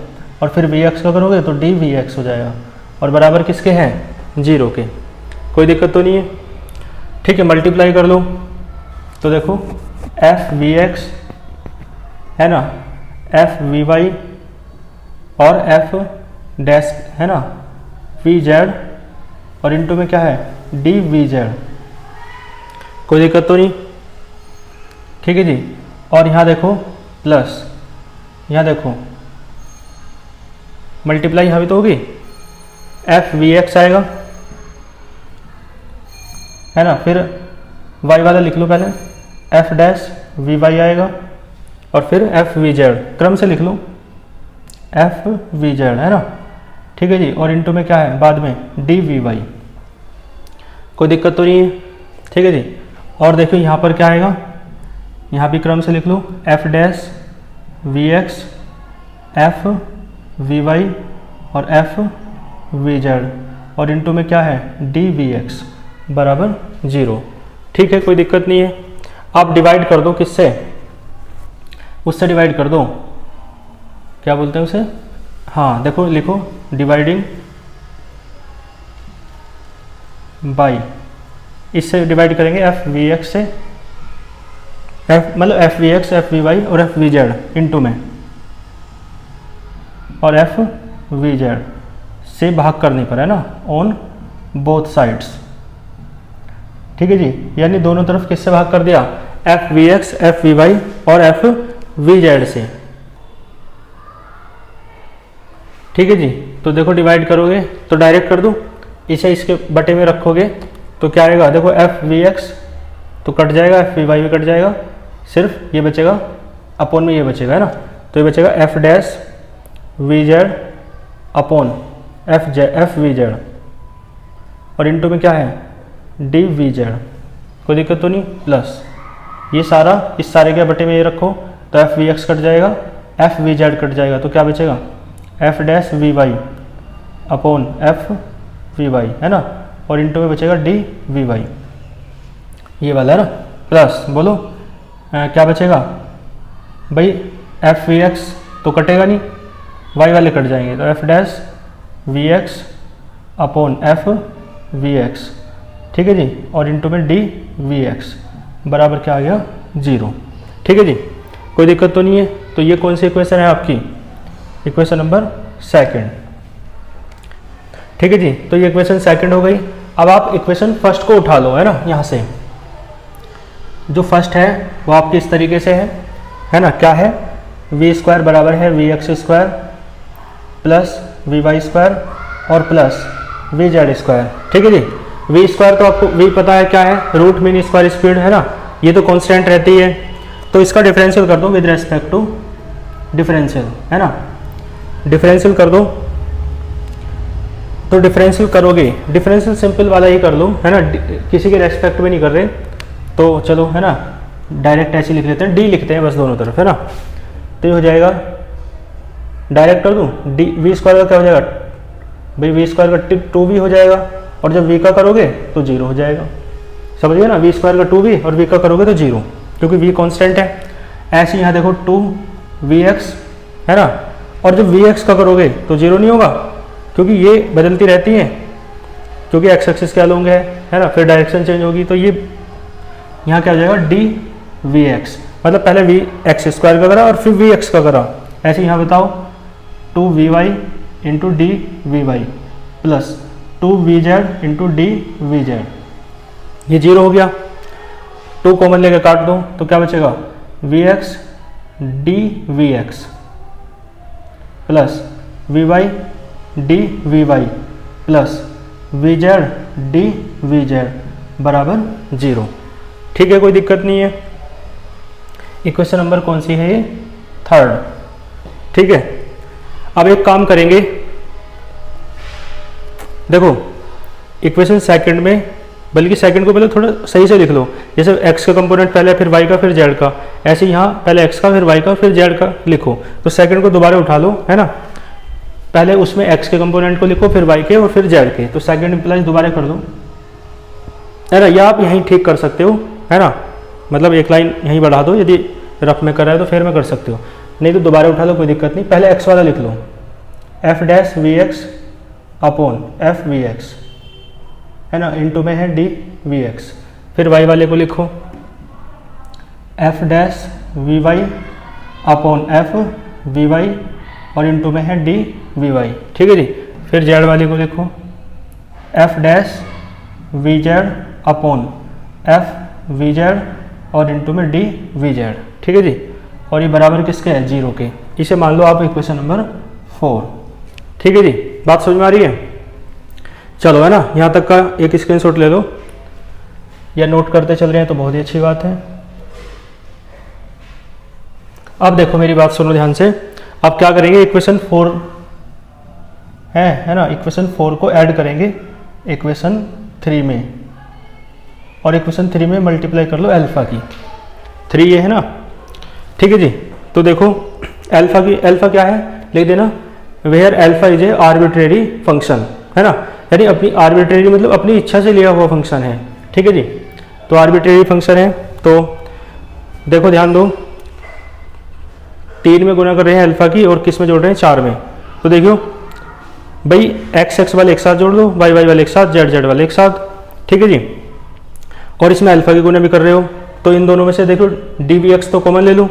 और फिर vx का करोगे तो dvx हो जाएगा और बराबर किसके हैं 0 के, कोई दिक्कत तो नहीं है। ठीक है, मल्टीप्लाई कर लो तो देखो एफ वी एक्स है ना, एफ वी वाई और एफ डैश है ना वी जेड, और इनटू में क्या है डी वी जेड, कोई दिक्कत तो नहीं। ठीक है जी, और यहाँ देखो प्लस, यहाँ देखो मल्टीप्लाई यहाँ भी तो होगी, एफ वी एक्स आएगा है ना, फिर वाई वाला लिख लो पहले, एफ डैश वी वाई आएगा, और फिर एफ वी जेड, क्रम से लिख लो एफ वी जेड है ना। ठीक है जी, और इनटू में क्या है बाद में डी वी वाई, कोई दिक्कत तो नहीं है। ठीक है जी, और देखो यहाँ पर क्या आएगा, यहाँ भी क्रम से लिख लो F dash we x, F we Y और एफ वी जेड, और इनटू में क्या है डी वी एक्स बराबर 0। ठीक है, कोई दिक्कत नहीं है। आप डिवाइड कर दो किससे, उससे डिवाइड कर दो, क्या बोलते हैं उसे, हाँ देखो लिखो डिवाइडिंग बाई, इससे डिवाइड करेंगे एफ वी एक्स से, एफ मतलब F we x, F we Y और एफ वी जेड इनटू में, और एफ वी जेड से भाग करने पर है ना, ऑन बोथ साइड्स। ठीक है जी, यानी दोनों तरफ किससे भाग कर दिया, F we x, F we Y और एफ वी जेड से। ठीक है जी, तो देखो डिवाइड करोगे तो डायरेक्ट कर दूं, इसे इसके बटे में रखोगे तो क्या आएगा, देखो एफ वी एक्स तो कट जाएगा, एफ वी वाई भी कट जाएगा, सिर्फ ये बचेगा अपॉन में, ये बचेगा है ना, तो ये बचेगा F dash V Z upon F V Z, और इनटू में क्या है डी वी जेड, कोई दिक्कत तो नहीं, प्लस ये सारा इस सारे के बटे में ये रखो तो एफ वी एक्स कट जाएगा, एफ वी जेड कट जाएगा, तो क्या बचेगा F dash we Y upon F we Y है ना, और इनटू में बचेगा डी वी वाई, ये वाला है ना, प्लस बोलो क्या बचेगा भाई, एफ वी एक्स तो कटेगा नहीं, वाई वाले कट जाएंगे, तो F dash we x upon F we x. ठीक है जी, और इनटू में डी वी एक्स बराबर क्या आ गया 0। ठीक है जी, कोई दिक्कत तो नहीं है। तो ये कौन सी इक्वेशन है आपकी, इक्वेशन नंबर 2। ठीक है जी, तो ये इक्वेशन 2 हो गई। अब आप इक्वेशन फर्स्ट को उठा लो है ना, यहाँ से जो फर्स्ट है वो आपकी इस तरीके से है ना, क्या है वी स्क्वायर बराबर है V x square plus we Y square और प्लस वी जेड स्क्वायर। ठीक है जी, वी स्क्वायर तो आपको वी पता है क्या है, रूट मीन स्क्वायर स्पीड है ना, ये तो कांस्टेंट रहती है, तो इसका डिफरेंशियल कर दो विद रेस्पेक्ट टू डिफरेंशियल है ना, डिफरेंशियल कर दो, तो डिफरेंशियल करोगे, डिफरेंशियल सिंपल वाला ही कर लो है ना, किसी के रेस्पेक्ट में नहीं कर रहे, तो चलो है ना डायरेक्ट ऐसे लिख लेते हैं, डी लिखते हैं बस दोनों तरफ है ना, तो ये हो जाएगा, डायरेक्ट कर दूँ डी वी स्क्वायर का क्या हो जाएगा भाई, वी स्क्वायर का 2v हो जाएगा, और जब v का करोगे तो 0 हो जाएगा, समझिए ना, वी स्क्वायर का 2v और v का करोगे तो 0, क्योंकि v कांस्टेंट है। ऐसे यहाँ देखो 2vx है ना, और जब vx का करोगे तो 0 नहीं होगा, क्योंकि ये बदलती रहती है, क्योंकि x एक्सिस क्या लोगे है ना, फिर डायरेक्शन चेंज होगी, तो ये यहाँ क्या हो जाएगा डी वी एक्स, मतलब पहले वी एक्स स्क्वायर का करा और फिर वी एक्स का करा। ऐसे यहाँ बताओ 2vy into D we Y plus 2vz into D we Z, ये 0 हो गया, 2 कॉमन लेके काट दो तो क्या बचेगा we x D we x plus we Y D we Y plus we Z D V Z बराबर 0। ठीक है, कोई दिक्कत नहीं है। इक्वेशन नंबर कौन सी है ये, 3rd। ठीक है, अब एक काम करेंगे, देखो इक्वेशन 2 में, बल्कि सेकंड को पहले थोड़ा सही से लिख लो, जैसे x का कंपोनेंट पहले फिर y का फिर z का, ऐसे यहाँ पहले x का फिर y का फिर z का लिखो, तो सेकंड को दोबारा उठा लो है ना, पहले उसमें x के कंपोनेंट को लिखो फिर y के और फिर z के, तो सेकंड इंप्लाइज दोबारा कर दो है ना, या आप यहीं ठीक कर सकते हो है ना, मतलब एक लाइन यहीं बढ़ा दो, यदि रफ में कर रहा है तो फिर में कर सकते हो, नहीं तो दोबारा उठा लो कोई दिक्कत नहीं। पहले x वाला लिख लो, F dash we x upon F we X है ना, इनटू में है डी वी एक्स। फिर वाई वाले को लिखो F dash we Y upon F we Y और इनटू में है डी वी वाई, ठीक है जी। फिर जेड वाले को लिखो F dash V Z upon F V Z और इनटू में डी वी जेड, ठीक है जी। और ये बराबर किसके है, 0 के। इसे मान लो आप इक्वेशन नंबर 4, ठीक है जी। बात समझ में आ रही है? चलो, है ना, यहाँ तक का एक स्क्रीनशॉट ले लो या नोट करते चल रहे हैं तो बहुत ही अच्छी बात है। अब देखो मेरी बात सुनो ध्यान से। अब क्या करेंगे, इक्वेशन 4 है ना, इक्वेशन 4 को ऐड करेंगे इक्वेशन 3 में और इक्वेशन 3 में मल्टीप्लाई कर लो अल्फा की। 3 ये है ना, ठीक है जी। तो देखो अल्फा की, अल्फा क्या है लिख देना, where alpha is a arbitrary function, है ना, यानी अपनी आर्बिट्रेरी मतलब अपनी इच्छा से लिया हुआ फंक्शन है, ठीक है जी। तो आर्बिट्रेरी फंक्शन है, तो देखो ध्यान दो, 3 में गुना कर रहे हैं अल्फा की और किस में जोड़ रहे हैं, 4 में। तो देखियो भाई एक्स एक्स वाले एक साथ जोड़ दो, वाई वाई वाले एक साथ, जेड जेड वाले एक साथ, ठीक है जी। और इसमें अल्फा की गुना भी कर रहे हो तो इन दोनों में से देखो डी वी एक्स तो कॉमन ले लो,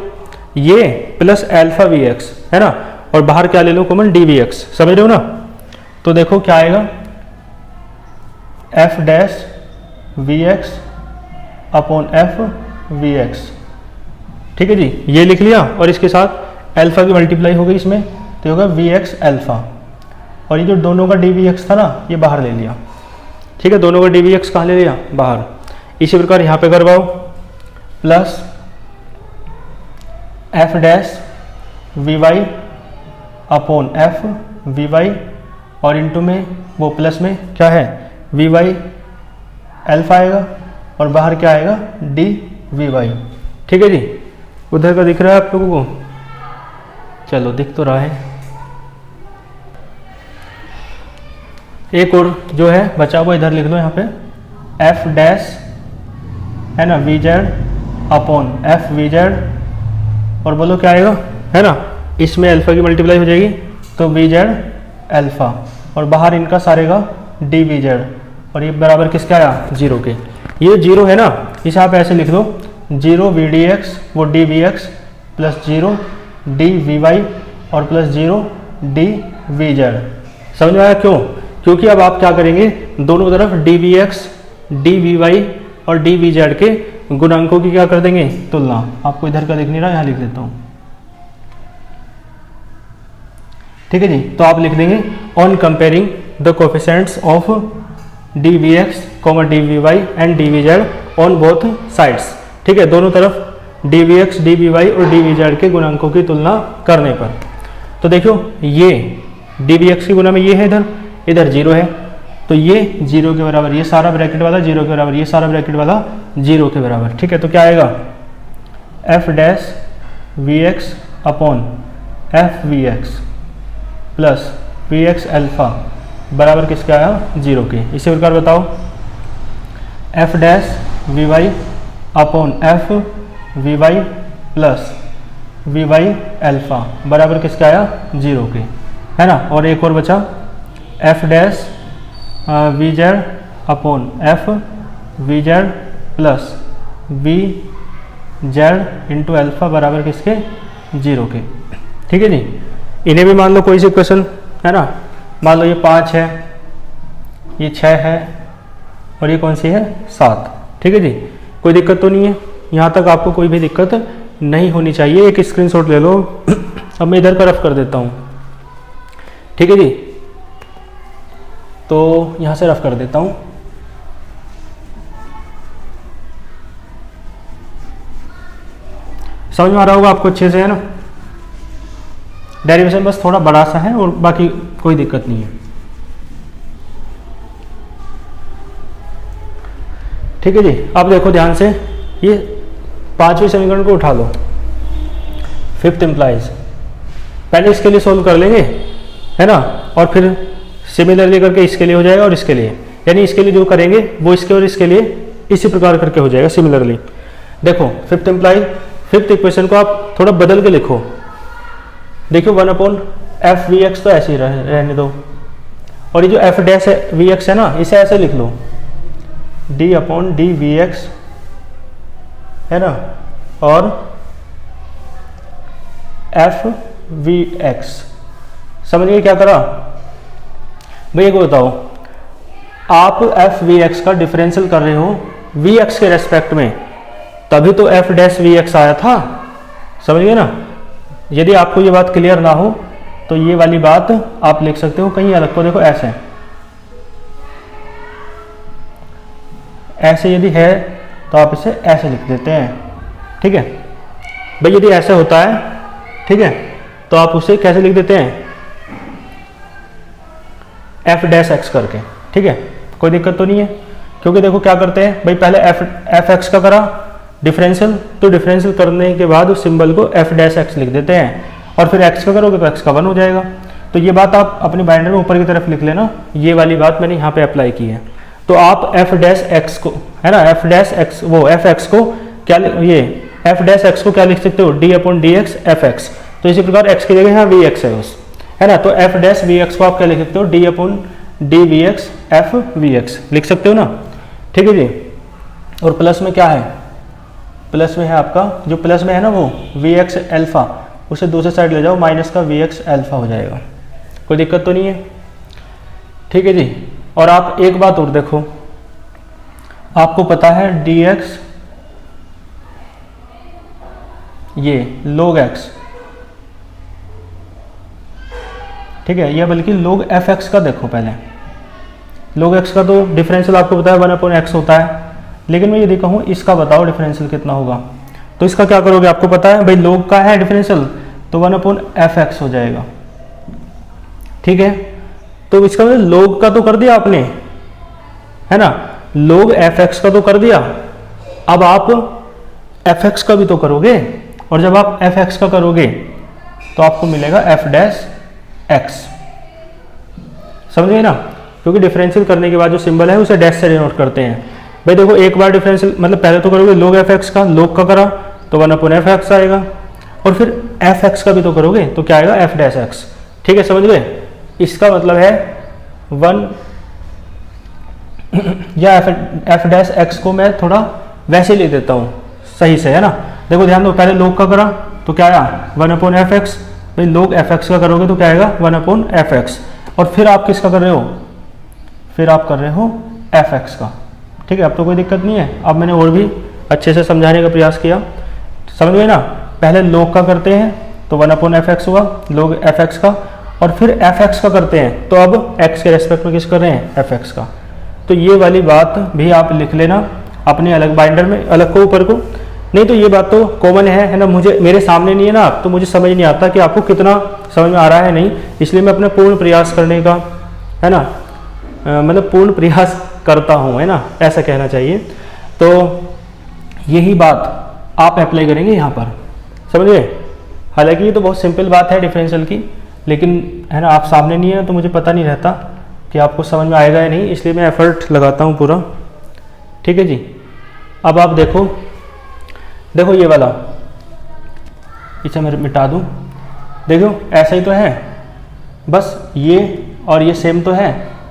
ये प्लस अल्फा वी एक्स, है ना, और बाहर क्या ले लो कॉमन, डी वी एक्स, समझ रहे हो ना। तो देखो क्या आएगा, F dash we x upon F we x, ठीक है जी। ये लिख लिया और इसके साथ अल्फा की मल्टीप्लाई हो गई इसमें, तो होगा वी एक्स अल्फा, और ये जो दोनों का डी वी एक्स था ना ये बाहर ले लिया, ठीक है। दोनों का डी वी एक्स कहाँ ले लिया, बाहर। इसी प्रकार यहाँ पे करवाओ, plus F dash we Y upon F we Y और इनटू में वो प्लस में क्या है, वी वाई अल्फा आएगा और बाहर क्या आएगा, डी वी वाई, ठीक है जी। उधर का दिख रहा है आप लोगों को, चलो दिख तो रहा है। एक और जो है बचा हुआ इधर लिख लो यहाँ पे, एफ डैश है ना V Z upon F V Z और बोलो क्या आएगा, है ना, इसमें अल्फा की मल्टीप्लाई हो जाएगी तो वी जेड अल्फा और बाहर इनका सारे का डी वी जेड और ये बराबर किसके आया, 0 के। ये 0 है ना, इसे आप ऐसे लिख दो 0 वी डी एक्स वो D we x plus 0 D we Y और प्लस 0 डी वी जेड। समझ में आया क्यों? क्योंकि अब आप क्या करेंगे, दोनों तरफ D we x D we Y और डी वी जेड के गुणांकों की क्या कर देंगे, तुलना। आपको इधर का दिख नहीं रहा, यहाँ लिख देता हूँ, ठीक है जी। तो आप लिख देंगे on comparing the coefficients of d we x comma d we y and d we z on both sides, ठीक है। दोनों तरफ D we x D we Y और डी वी जेड के गुणांकों की तुलना करने पर। तो देखो ये डी वी एक्स की गुना में ये है, इधर इधर 0 है, तो ये 0 के बराबर, ये सारा ब्रैकेट वाला 0 के बराबर, ये सारा ब्रैकेट वाला 0 के बराबर, ठीक है। तो क्या आएगा, F dash we x upon F we x plus v x alpha बराबर किसके आया, 0 के। इसी प्रकार बताओ, f dash we Y upon F we Y plus we y alpha बराबर किसके आया, 0 के, है ना। और एक और बचा, F dash V Z upon F V Z plus V Z into alpha बराबर किसके, 0 के, ठीक है जी। इन्हें भी मान लो कोई सी इक्वेशन, है ना, मान लो ये 5 है, ये 6 है और ये कौन सी है, 7, ठीक है जी। कोई दिक्कत तो नहीं है, यहाँ तक आपको कोई भी दिक्कत नहीं होनी चाहिए। एक स्क्रीनशॉट ले लो। अब मैं इधर का रफ कर देता हूँ, ठीक है जी। तो यहाँ से रफ कर देता हूँ, समझ में आ रहा होगा आपको अच्छे से, है ना। डेरिवेशन बस थोड़ा बड़ा सा है और बाकी कोई दिक्कत नहीं है, ठीक है जी। अब देखो ध्यान से, ये 5वें समीकरण को उठा लो, 5th इम्प्लाइज, पहले इसके लिए सोल्व कर लेंगे, है ना, और फिर सिमिलरली करके इसके लिए हो जाएगा और इसके लिए, यानी इसके लिए जो करेंगे वो इसके और इसके लिए इसी प्रकार करके हो जाएगा सिमिलरली। देखो 5th इम्प्लाइज, 5th इक्वेशन को आप थोड़ा बदल के लिखो। देखो 1 अपॉन एफ वी एक्स तो ऐसे ही रहने दो, और ये जो एफ डैश वी एक्स है ना, इसे ऐसे लिख लो, D upon D we X, है ना, और एफ वी एक्स। समझिए क्या करा भैया को बताओ, आप एफ वी एक्स का डिफरेंशियल कर रहे हो वी एक्स के रेस्पेक्ट में, तभी तो एफ डैश वी एक्स आया था। समझ गए ना। यदि आपको ये बात क्लियर ना हो तो ये वाली बात आप लिख सकते हो कहीं अलग को, देखो ऐसे ऐसे यदि है तो आप इसे ऐसे लिख देते हैं, ठीक है भाई। यदि ऐसे होता है, ठीक है, तो आप उसे कैसे लिख देते हैं, एफ डैश एक्स करके, ठीक है, कोई दिक्कत तो नहीं है। क्योंकि देखो क्या करते हैं भाई, पहले एफ एक्स का करा डिफरेंशियल, तो डिफरेंशियल करने के बाद उस सिंबल को एफ डैश एक्स लिख देते हैं, और फिर एक्स का करोगे तो एक्स का 1 हो जाएगा। तो ये बात आप अपने बाइंडर में ऊपर की तरफ लिख लेना, ये वाली बात मैंने यहाँ पे अप्लाई की है। तो आप एफ डैश एक्स को, है ना, एफ डैश एक्स, वो एफ एक्स को क्या, ये एफ डैश एक्स को क्या लिख सकते हो, d upon D x F x. तो इसी प्रकार एक्स की जगह यहाँ वी एक्स है उस, है ना, तो एफ डैश वी एक्स को आप क्या लिख सकते हो, d upon D we x F we x लिख सकते हो ना, ठीक है जी। और प्लस में क्या है, प्लस में है आपका, जो प्लस में है ना वो वी एक्स एल्फा, उसे दूसरे साइड ले जाओ, माइनस का वी एक्स एल्फा हो जाएगा, कोई दिक्कत तो नहीं है, ठीक है जी। और आप एक बात और देखो, आपको पता है डी एक्स ये log x, ठीक है, या बल्कि log एफ एक्स का देखो पहले, log x का तो डिफरेंशियल आपको पता है 1/x होता है, लेकिन मैं यदि कहूँ इसका बताओ डिफरेंशियल कितना होगा, तो इसका क्या करोगे, आपको पता है भाई log का है डिफरेंशियल, तो 1/fx हो जाएगा, ठीक है। तो इसका मतलब log का तो कर दिया आपने, है ना, log fx का तो कर दिया, अब आप fx का भी तो करोगे, और जब आप fx का करोगे तो आपको मिलेगा f डैश x, समझ गए ना। क्योंकि डिफरेंशियल करने के बाद जो सिंबल है उसे डैश से डिनोट करते हैं। भाई देखो एक बार डिफरेंशियल मतलब पहले तो करोगे log fx का, log का करा तो 1/fx आएगा, और फिर fx का भी तो करोगे तो क्या आएगा, f डैश x, ठीक है, समझ गए। इसका मतलब है 1 या f डैश x को मैं थोड़ा वैसे ले देता हूँ सही से, है ना। देखो ध्यान दो, पहले log का करा तो क्या आया 1/fx, भाई log fx का करोगे तो क्या आएगा 1/fx, और फिर आप किसका कर रहे हो, फिर आप कर रहे हो fx का, ठीक है। अब तो कोई दिक्कत नहीं है, अब मैंने और भी अच्छे से समझाने का प्रयास किया, समझ गए ना। पहले log का करते हैं तो 1/fx हुआ log fx का, और फिर fx का करते हैं तो अब x के रेस्पेक्ट में किस कर रहे हैं, fx का। तो ये वाली बात भी आप लिख लेना अपने अलग बाइंडर में, अलग को ऊपर को, नहीं तो ये बात तो कॉमन है ना, मुझे मेरे सामने नहीं है ना, तो मुझे समझ नहीं आता कि आपको कितना समझ में आ रहा है नहीं, इसलिए मैं अपना पूर्ण प्रयास करने का, है ना, मतलब पूर्ण प्रयास करता हूँ, है ना, ऐसा कहना चाहिए। तो यही बात आप अप्लाई करेंगे यहाँ पर, समझ गए। हालांकि ये तो बहुत सिंपल बात है डिफरेंशियल की, लेकिन है ना आप सामने नहीं है तो मुझे पता नहीं रहता कि आपको समझ में आएगा या नहीं, इसलिए मैं एफर्ट लगाता हूँ पूरा, ठीक है जी। अब आप देखो, देखो ये वाला इसे मैं मिटा दूँ, देखो ऐसा ही तो है, बस ये और ये सेम तो है,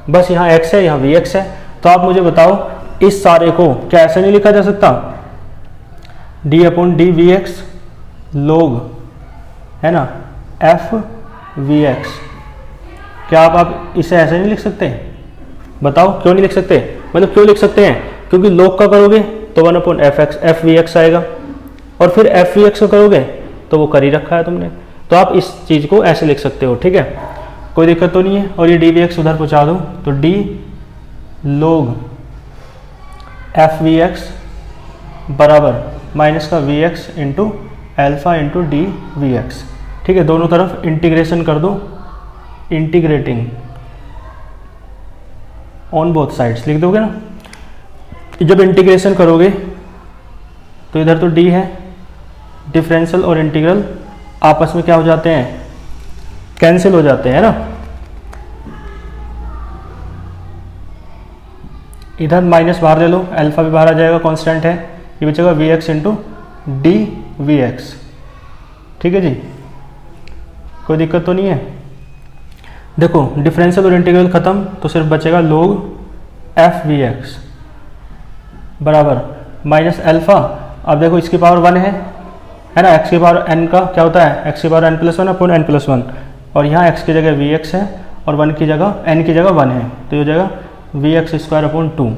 बस यहाँ x है यहाँ वी एक्स है। तो आप मुझे बताओ इस सारे को क्या ऐसे नहीं लिखा जा सकता, d upon D we x log, है ना, एफ वी एक्स, क्या आप इसे ऐसे नहीं लिख सकते, बताओ क्यों नहीं लिख सकते, मतलब क्यों लिख सकते हैं, क्योंकि log का करोगे तो 1/fx एफ वी एक्स आएगा, और फिर एफ वी एक्स का करोगे तो वो कर ही रखा है तुमने, तो आप इस चीज़ को ऐसे लिख सकते हो, ठीक है, कोई दिक्कत तो नहीं है। और ये डी वी एक्स उधर पहुँचा दो तो d log f we x बराबर माइनस का v x into alpha into D we x, ठीक है, दोनों तरफ इंटीग्रेशन कर दो, इंटीग्रेटिंग ऑन बोथ साइड्स लिख दोगे ना। जब इंटीग्रेशन करोगे तो इधर तो डी है, डिफरेंशियल और इंटीग्रल आपस में क्या हो जाते हैं, कैंसिल हो जाते हैं ना। इधर माइनस बाहर ले लो, अल्फा भी बाहर आ जाएगा, कांस्टेंट है, ये बचेगा we x into D we x, ठीक है जी, कोई दिक्कत तो नहीं है। देखो डिफरेंशियल और इंटीग्रल खत्म तो सिर्फ बचेगा log एफ वी एक्स, बराबर माइनस अल्फ़ा। अब देखो इसकी पावर 1 है ना, एक्स की पावर n का क्या होता है, एक्स की power n plus one upon n plus one, और यहाँ x की जगह vx है और 1 की जगह n की जगह 1 है, तो ये हो जाएगा vx स्क्वायर अपॉन 2।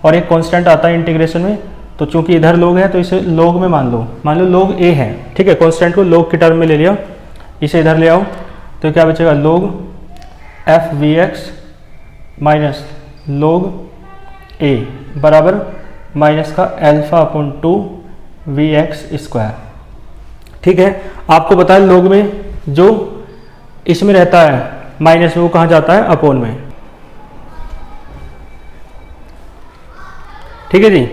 और एक कांस्टेंट आता है इंटीग्रेशन में, तो चूंकि इधर लोग है तो इसे लोग में मान लो लोग a है, ठीक है, कांस्टेंट को लोग की टर्म में ले लिया, इसे इधर ले आओ तो क्या बचेगा, log f we x minus log a बराबर माइनस का alpha upon 2 we x square. ठीक है, आपको पता है लोग में जो इसमें रहता है माइनस में वो कहाँ जाता है, अपोन में। ठीक है जी,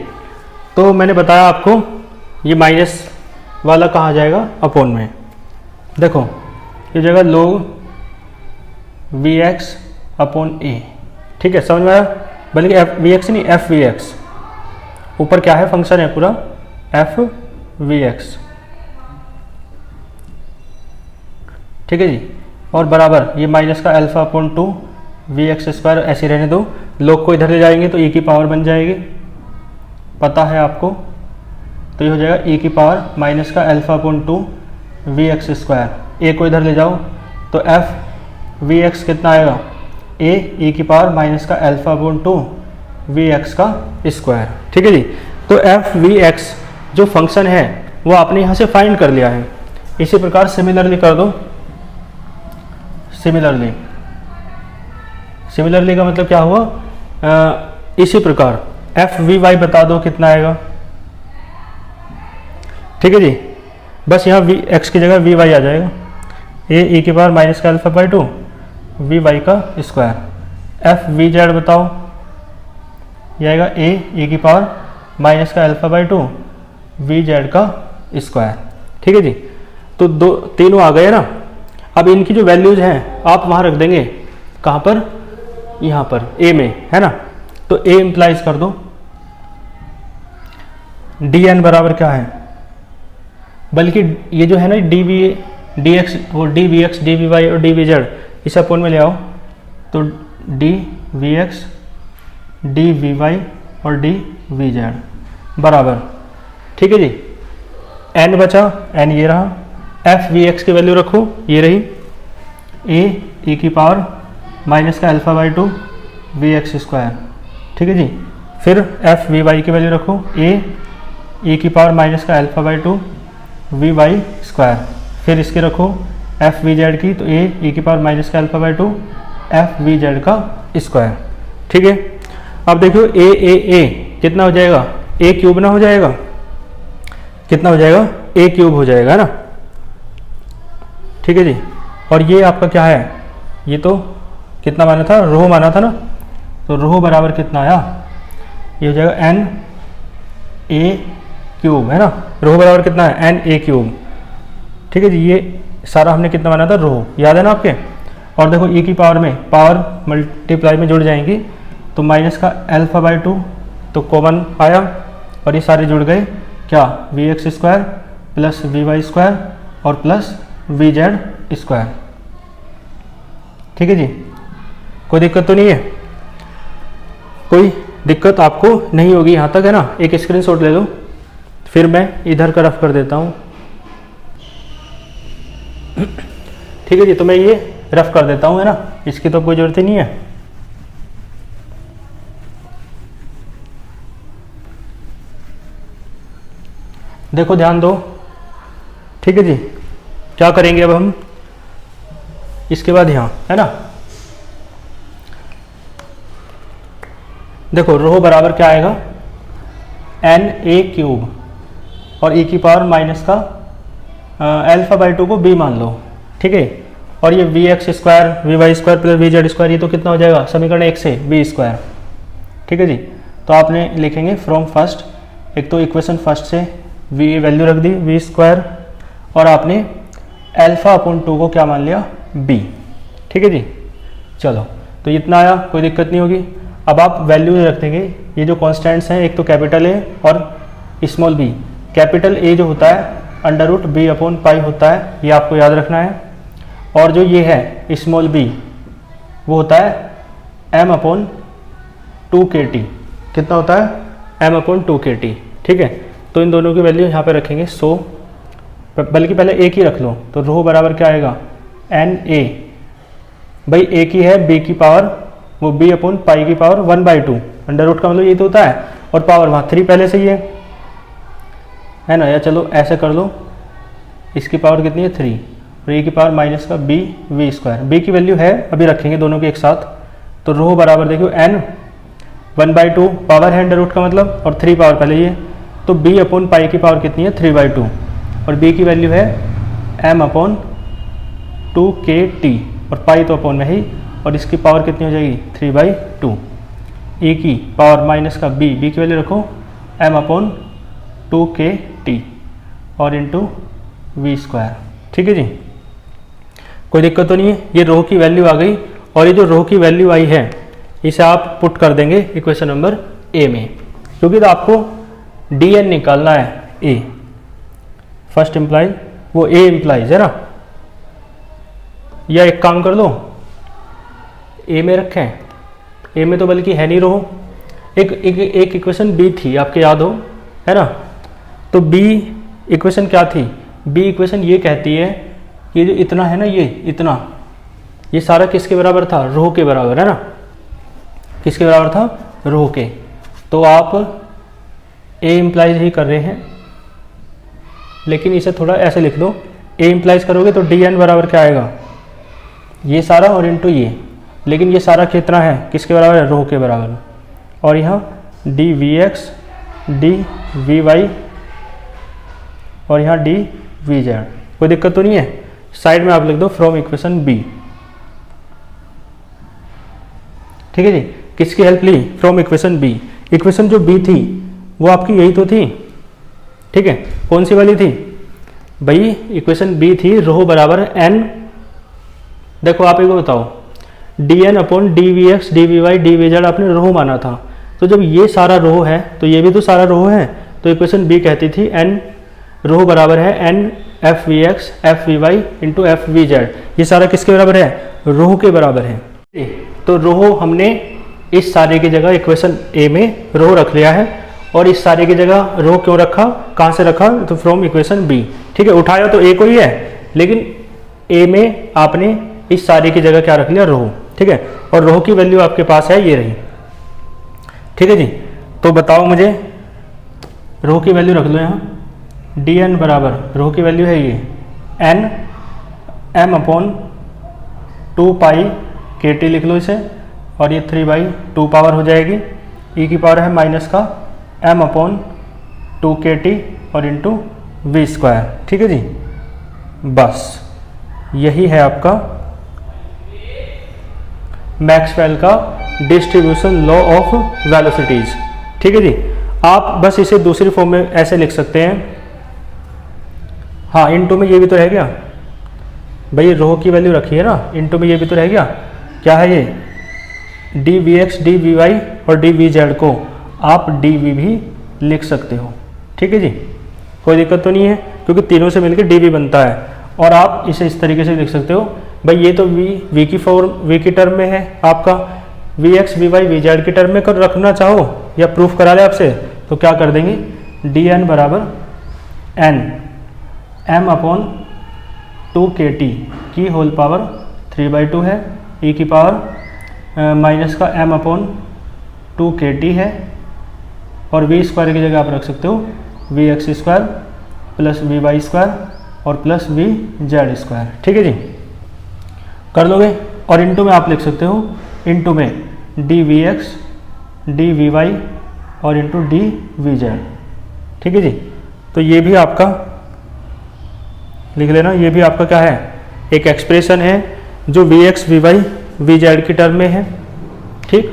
तो मैंने बताया आपको ये माइनस वाला कहाँ जाएगा, अपोन में। देखो ये जगह लोग वी एक्स अपॉन ए, ठीक है, समझ में आया, बल्कि एफ वी एक्स नहीं, एफ वी एक्स, ऊपर क्या है फंक्शन है पूरा एफ वी एक्स, ठीक है जी, और बराबर ये माइनस का alpha upon 2 we x square, ऐसे रहने दो, लोग को इधर ले जाएंगे तो e की पावर बन जाएगी, पता है आपको, तो ये हो जाएगा e की पावर माइनस का alpha upon 2 we x square, A को इधर ले जाओ तो एफ वी एक्स कितना आएगा, ए ई की पावर माइनस का अल्फा अपॉन 2 वी एक्स का स्क्वायर। ठीक है जी, तो एफ वी एक्स जो फंक्शन है वो आपने यहाँ से फाइंड कर लिया है। इसी प्रकार सिमिलरली कर दो, सिमिलरली का मतलब क्या हुआ, इसी प्रकार एफ वी वाई बता दो कितना आएगा। ठीक है जी, बस यहाँ वी एक्स की जगह वी वाई आ जाएगा, ए ई की पावर माइनस का अल्फा बाई 2 वी वाई का स्क्वायर। एफ वी जेड बताओ, यह आएगा ए ई की पावर माइनस का अल्फा बाई 2 वी जेड का स्क्वायर। ठीक है जी, तो तीनों आ गए ना। अब इनकी जो वैल्यूज हैं आप वहाँ रख देंगे, कहाँ पर, यहाँ पर ए में, है ना, तो ए इम्प्लाइज कर दो डी एन बराबर क्या है, बल्कि ये जो है ना डी वी डी एक्स और D we x D we Y और डी वी जेड इस अपोन में ले आओ, तो d we x D we Y और डी वी जेड बराबर, ठीक है जी, एन बचा, एन ये रहा, एफ वी एक्स की वैल्यू रखो, ये रही ए ई की पावर माइनस का alpha by 2 we x square. ठीक है जी, फिर एफ वी वाई की वैल्यू रखो, ए ई की पावर माइनस का alpha by 2 v Y square, फिर इसके रखो एफ वी जेड की, तो ए ई की पावर माइनस का alpha by 2 F V Z का स्क्वायर। ठीक है, अब देखो ए कितना हो जाएगा, ए क्यूब ना हो जाएगा, कितना हो जाएगा, ए क्यूब हो जाएगा, है ना। ठीक है जी, और ये आपका क्या है, ये तो कितना माना था, रो माना था ना, तो रो बराबर कितना आया, ये हो जाएगा एन ए क्यूब, है ना, रो बराबर कितना है, एन ए क्यूब। ठीक है जी, ये सारा हमने कितना माना था, रो, याद है ना आपके। और देखो ई की पावर में पावर मल्टीप्लाई में जुड़ जाएंगी, तो माइनस का अल्फा बाई 2 तो कॉमन आया, और ये सारे जुड़ गए क्या, v x square plus we Y square और प्लस वी जेड स्क्वायर। ठीक है जी, कोई दिक्कत तो नहीं है, कोई दिक्कत आपको नहीं होगी यहाँ तक, है ना। एक स्क्रीनशॉट ले लो, फिर मैं इधर का रफ कर देता हूँ। ठीक है जी, तो मैं ये रफ कर देता हूँ, है ना, इसकी तो कोई जरूरत ही नहीं है। देखो ध्यान दो, ठीक है जी, क्या करेंगे अब हम इसके बाद, यहाँ है ना, देखो रो बराबर क्या आएगा, एन ए क्यूब और ई की पावर माइनस का अल्फा बाई 2 को बी मान लो। ठीक है, और ये v x square v Y square plus V Z square, ये तो कितना हो जाएगा, समीकरण 1 से बी स्क्वायर। ठीक है जी, तो आपने लिखेंगे फ्रॉम फर्स्ट, एक तो इक्वेशन फर्स्ट से वी वैल्यू रख दी वी स्क्वायर, और आपने अल्फा अपॉन 2 को क्या मान लिया, बी। ठीक है जी, चलो तो इतना आया, कोई दिक्कत नहीं होगी। अब आप वैल्यू रख देंगे, ये जो कॉन्स्टेंट्स हैं, एक तो कैपिटल ए और स्मॉल बी। कैपिटल ए जो होता है under root b upon pi होता है, ये आपको याद रखना है, और जो ये है स्मॉल बी वो होता है एम अपॉन 2 के टी, कितना होता है, m/2kT। ठीक है, तो इन दोनों की वैल्यू यहाँ पे रखेंगे। सो बल्कि पहले एक ही रख लो, तो रो बराबर क्या आएगा NA, भाई एक ही है, b की पावर वो b/पाई की पावर 1/2, अंडर रूट का मतलब ये तो होता है, और पावर वहाँ 3 पहले से ही है ना। या चलो ऐसे कर लो, इसकी पावर कितनी है 3, और ए की पावर माइनस का b/v²। b की वैल्यू है, अभी रखेंगे दोनों के एक साथ, तो रो बराबर देखो n 1/2 पावर है अंडर रूट का मतलब, और 3 पावर पहले ये, तो b/पाई की पावर कितनी है 3/2, और b की वैल्यू है m/2kT, और पाई तो अपॉन में ही, और इसकी पावर कितनी हो जाएगी 3/2। ए की पावर माइनस का b की वैल्यू रखो m/2kT और इंटू v²। ठीक है जी, कोई दिक्कत तो नहीं है। ये रो की वैल्यू आ गई, और ये जो रो की वैल्यू आई है इसे आप पुट कर देंगे इक्वेशन नंबर ए में, क्योंकि तो आपको dn निकालना है। ए फर्स्ट इम्प्लाइज वो ए इम्प्लाइज है ना, या एक काम कर लो ए में रखें, ए में तो बल्कि है नहीं रो, एक इक्वेशन बी थी आपके याद हो, है ना। तो बी इक्वेशन क्या थी, बी इक्वेशन ये कहती है कि जो इतना है ना, ये इतना, ये सारा किसके बराबर था, रो के बराबर है ना। किसके बराबर था, रो के। तो आप ए इम्प्लाइज ही कर रहे हैं, लेकिन इसे थोड़ा ऐसे लिख दो, ए इम्प्लाइज करोगे तो dn बराबर क्या आएगा, ये सारा और इंटू ये, लेकिन ये सारा कितना है, किसके बराबर है, रो के बराबर, और यहाँ dvx dvy और यहाँ dvz। कोई दिक्कत तो नहीं है। साइड में आप लिख दो फ्रॉम इक्वेशन बी। ठीक है जी, किसकी हेल्प ली, फ्रॉम इक्वेशन बी। इक्वेशन जो बी थी वो आपकी यही तो थी, ठीक है। कौन सी वाली थी भाई, इक्वेशन बी थी रो बराबर n, देखो आप एक बताओ, dn/dvx dvy dvz आपने रो माना था, तो जब ये सारा रो है तो ये भी तो सारा रो है, तो इक्वेशन बी कहती थी n रो बराबर है n fvx fvy into fvz। ये सारा किसके बराबर है, रो के बराबर है। तो रो हमने इस सारे की जगह इक्वेशन ए में रो रख लिया है, और इस सारे की जगह रो क्यों रखा, कहाँ से रखा, तो फ्रॉम इक्वेशन बी। ठीक है, उठाया तो ए को ही है, लेकिन ए में आपने इस सारे की जगह क्या रख लिया, रो। ठीक है, और रो की वैल्यू आपके पास है ये रही। ठीक है जी, तो बताओ मुझे रो की वैल्यू रख लो यहाँ, dn बराबर रो की वैल्यू है ये n m/2π/kt लिख लो इसे, और ये 3/2 पावर हो जाएगी, e की पावर है माइनस का m/2kt और इंटू v²। ठीक है जी, बस यही है आपका मैक्सवेल का डिस्ट्रीब्यूशन लॉ ऑफ वेलोसिटीज। ठीक है जी, आप बस इसे दूसरी फॉर्म में ऐसे लिख सकते हैं, हाँ इनटू में ये भी तो रह गया भाई, रो की वैल्यू रखी है ना, इनटू में ये भी तो रह गया, क्या है ये dvx dvy और dvz को आप dv भी लिख सकते हो। ठीक है जी, कोई दिक्कत तो नहीं है, क्योंकि तीनों से मिलकर dv बनता है। और आप इसे इस तरीके से लिख सकते हो भाई, ये तो v की फॉर्म v की टर्म में है आपका, vx vy vz की टर्म में कर रखना चाहो या प्रूफ करा ले आपसे, तो क्या कर देंगे, dn बराबर n m/2kt की होल पावर 3/2 है, e की पावर माइनस का m/2kt है, और v² की जगह आप रख सकते हो vx² प्लस vy² और प्लस vz²। ठीक है जी, कर लोगे। और इंटू में आप लिख सकते हो, इंटू में dvx dvy और इंटू dvz। ठीक है जी, तो ये भी आपका लिख लेना, ये भी आपका क्या है, एक एक्सप्रेशन है जो vx vy vz की टर्म में है। ठीक,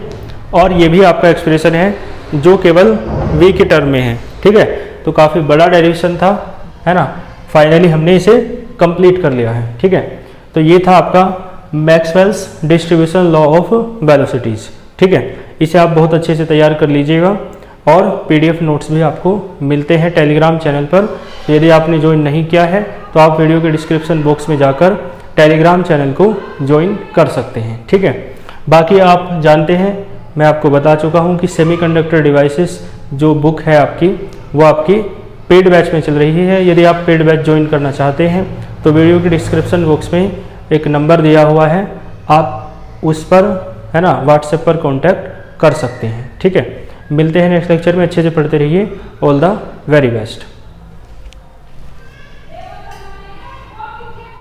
और ये भी आपका एक्सप्रेशन है जो केवल v की टर्म में है। ठीक है, तो काफ़ी बड़ा डेरिवेशन था, है ना, फाइनली हमने इसे कंप्लीट कर लिया है। ठीक है, तो ये था आपका Maxwell's distribution law of velocities. ठीक है, इसे आप बहुत अच्छे से तैयार कर लीजिएगा, और PDF नोट्स भी आपको मिलते हैं टेलीग्राम चैनल पर। यदि आपने ज्वाइन नहीं किया है तो आप वीडियो के डिस्क्रिप्शन बॉक्स में जाकर टेलीग्राम चैनल को ज्वाइन कर सकते हैं। ठीक है, बाकी आप जानते हैं, मैं आपको बता चुका हूं कि सेमीकंडक्टर डिवाइसेस जो बुक है आपकी वो आपकी पेड बैच में चल रही है। यदि आप पेड बैच ज्वाइन करना चाहते हैं तो वीडियो के डिस्क्रिप्शन बॉक्स में एक नंबर दिया हुआ है, आप उस पर है ना व्हाट्सएप पर कांटेक्ट कर सकते हैं। ठीक है, मिलते हैं नेक्स्ट लेक्चर में। अच्छे से पढ़ते रहिए। All the very best.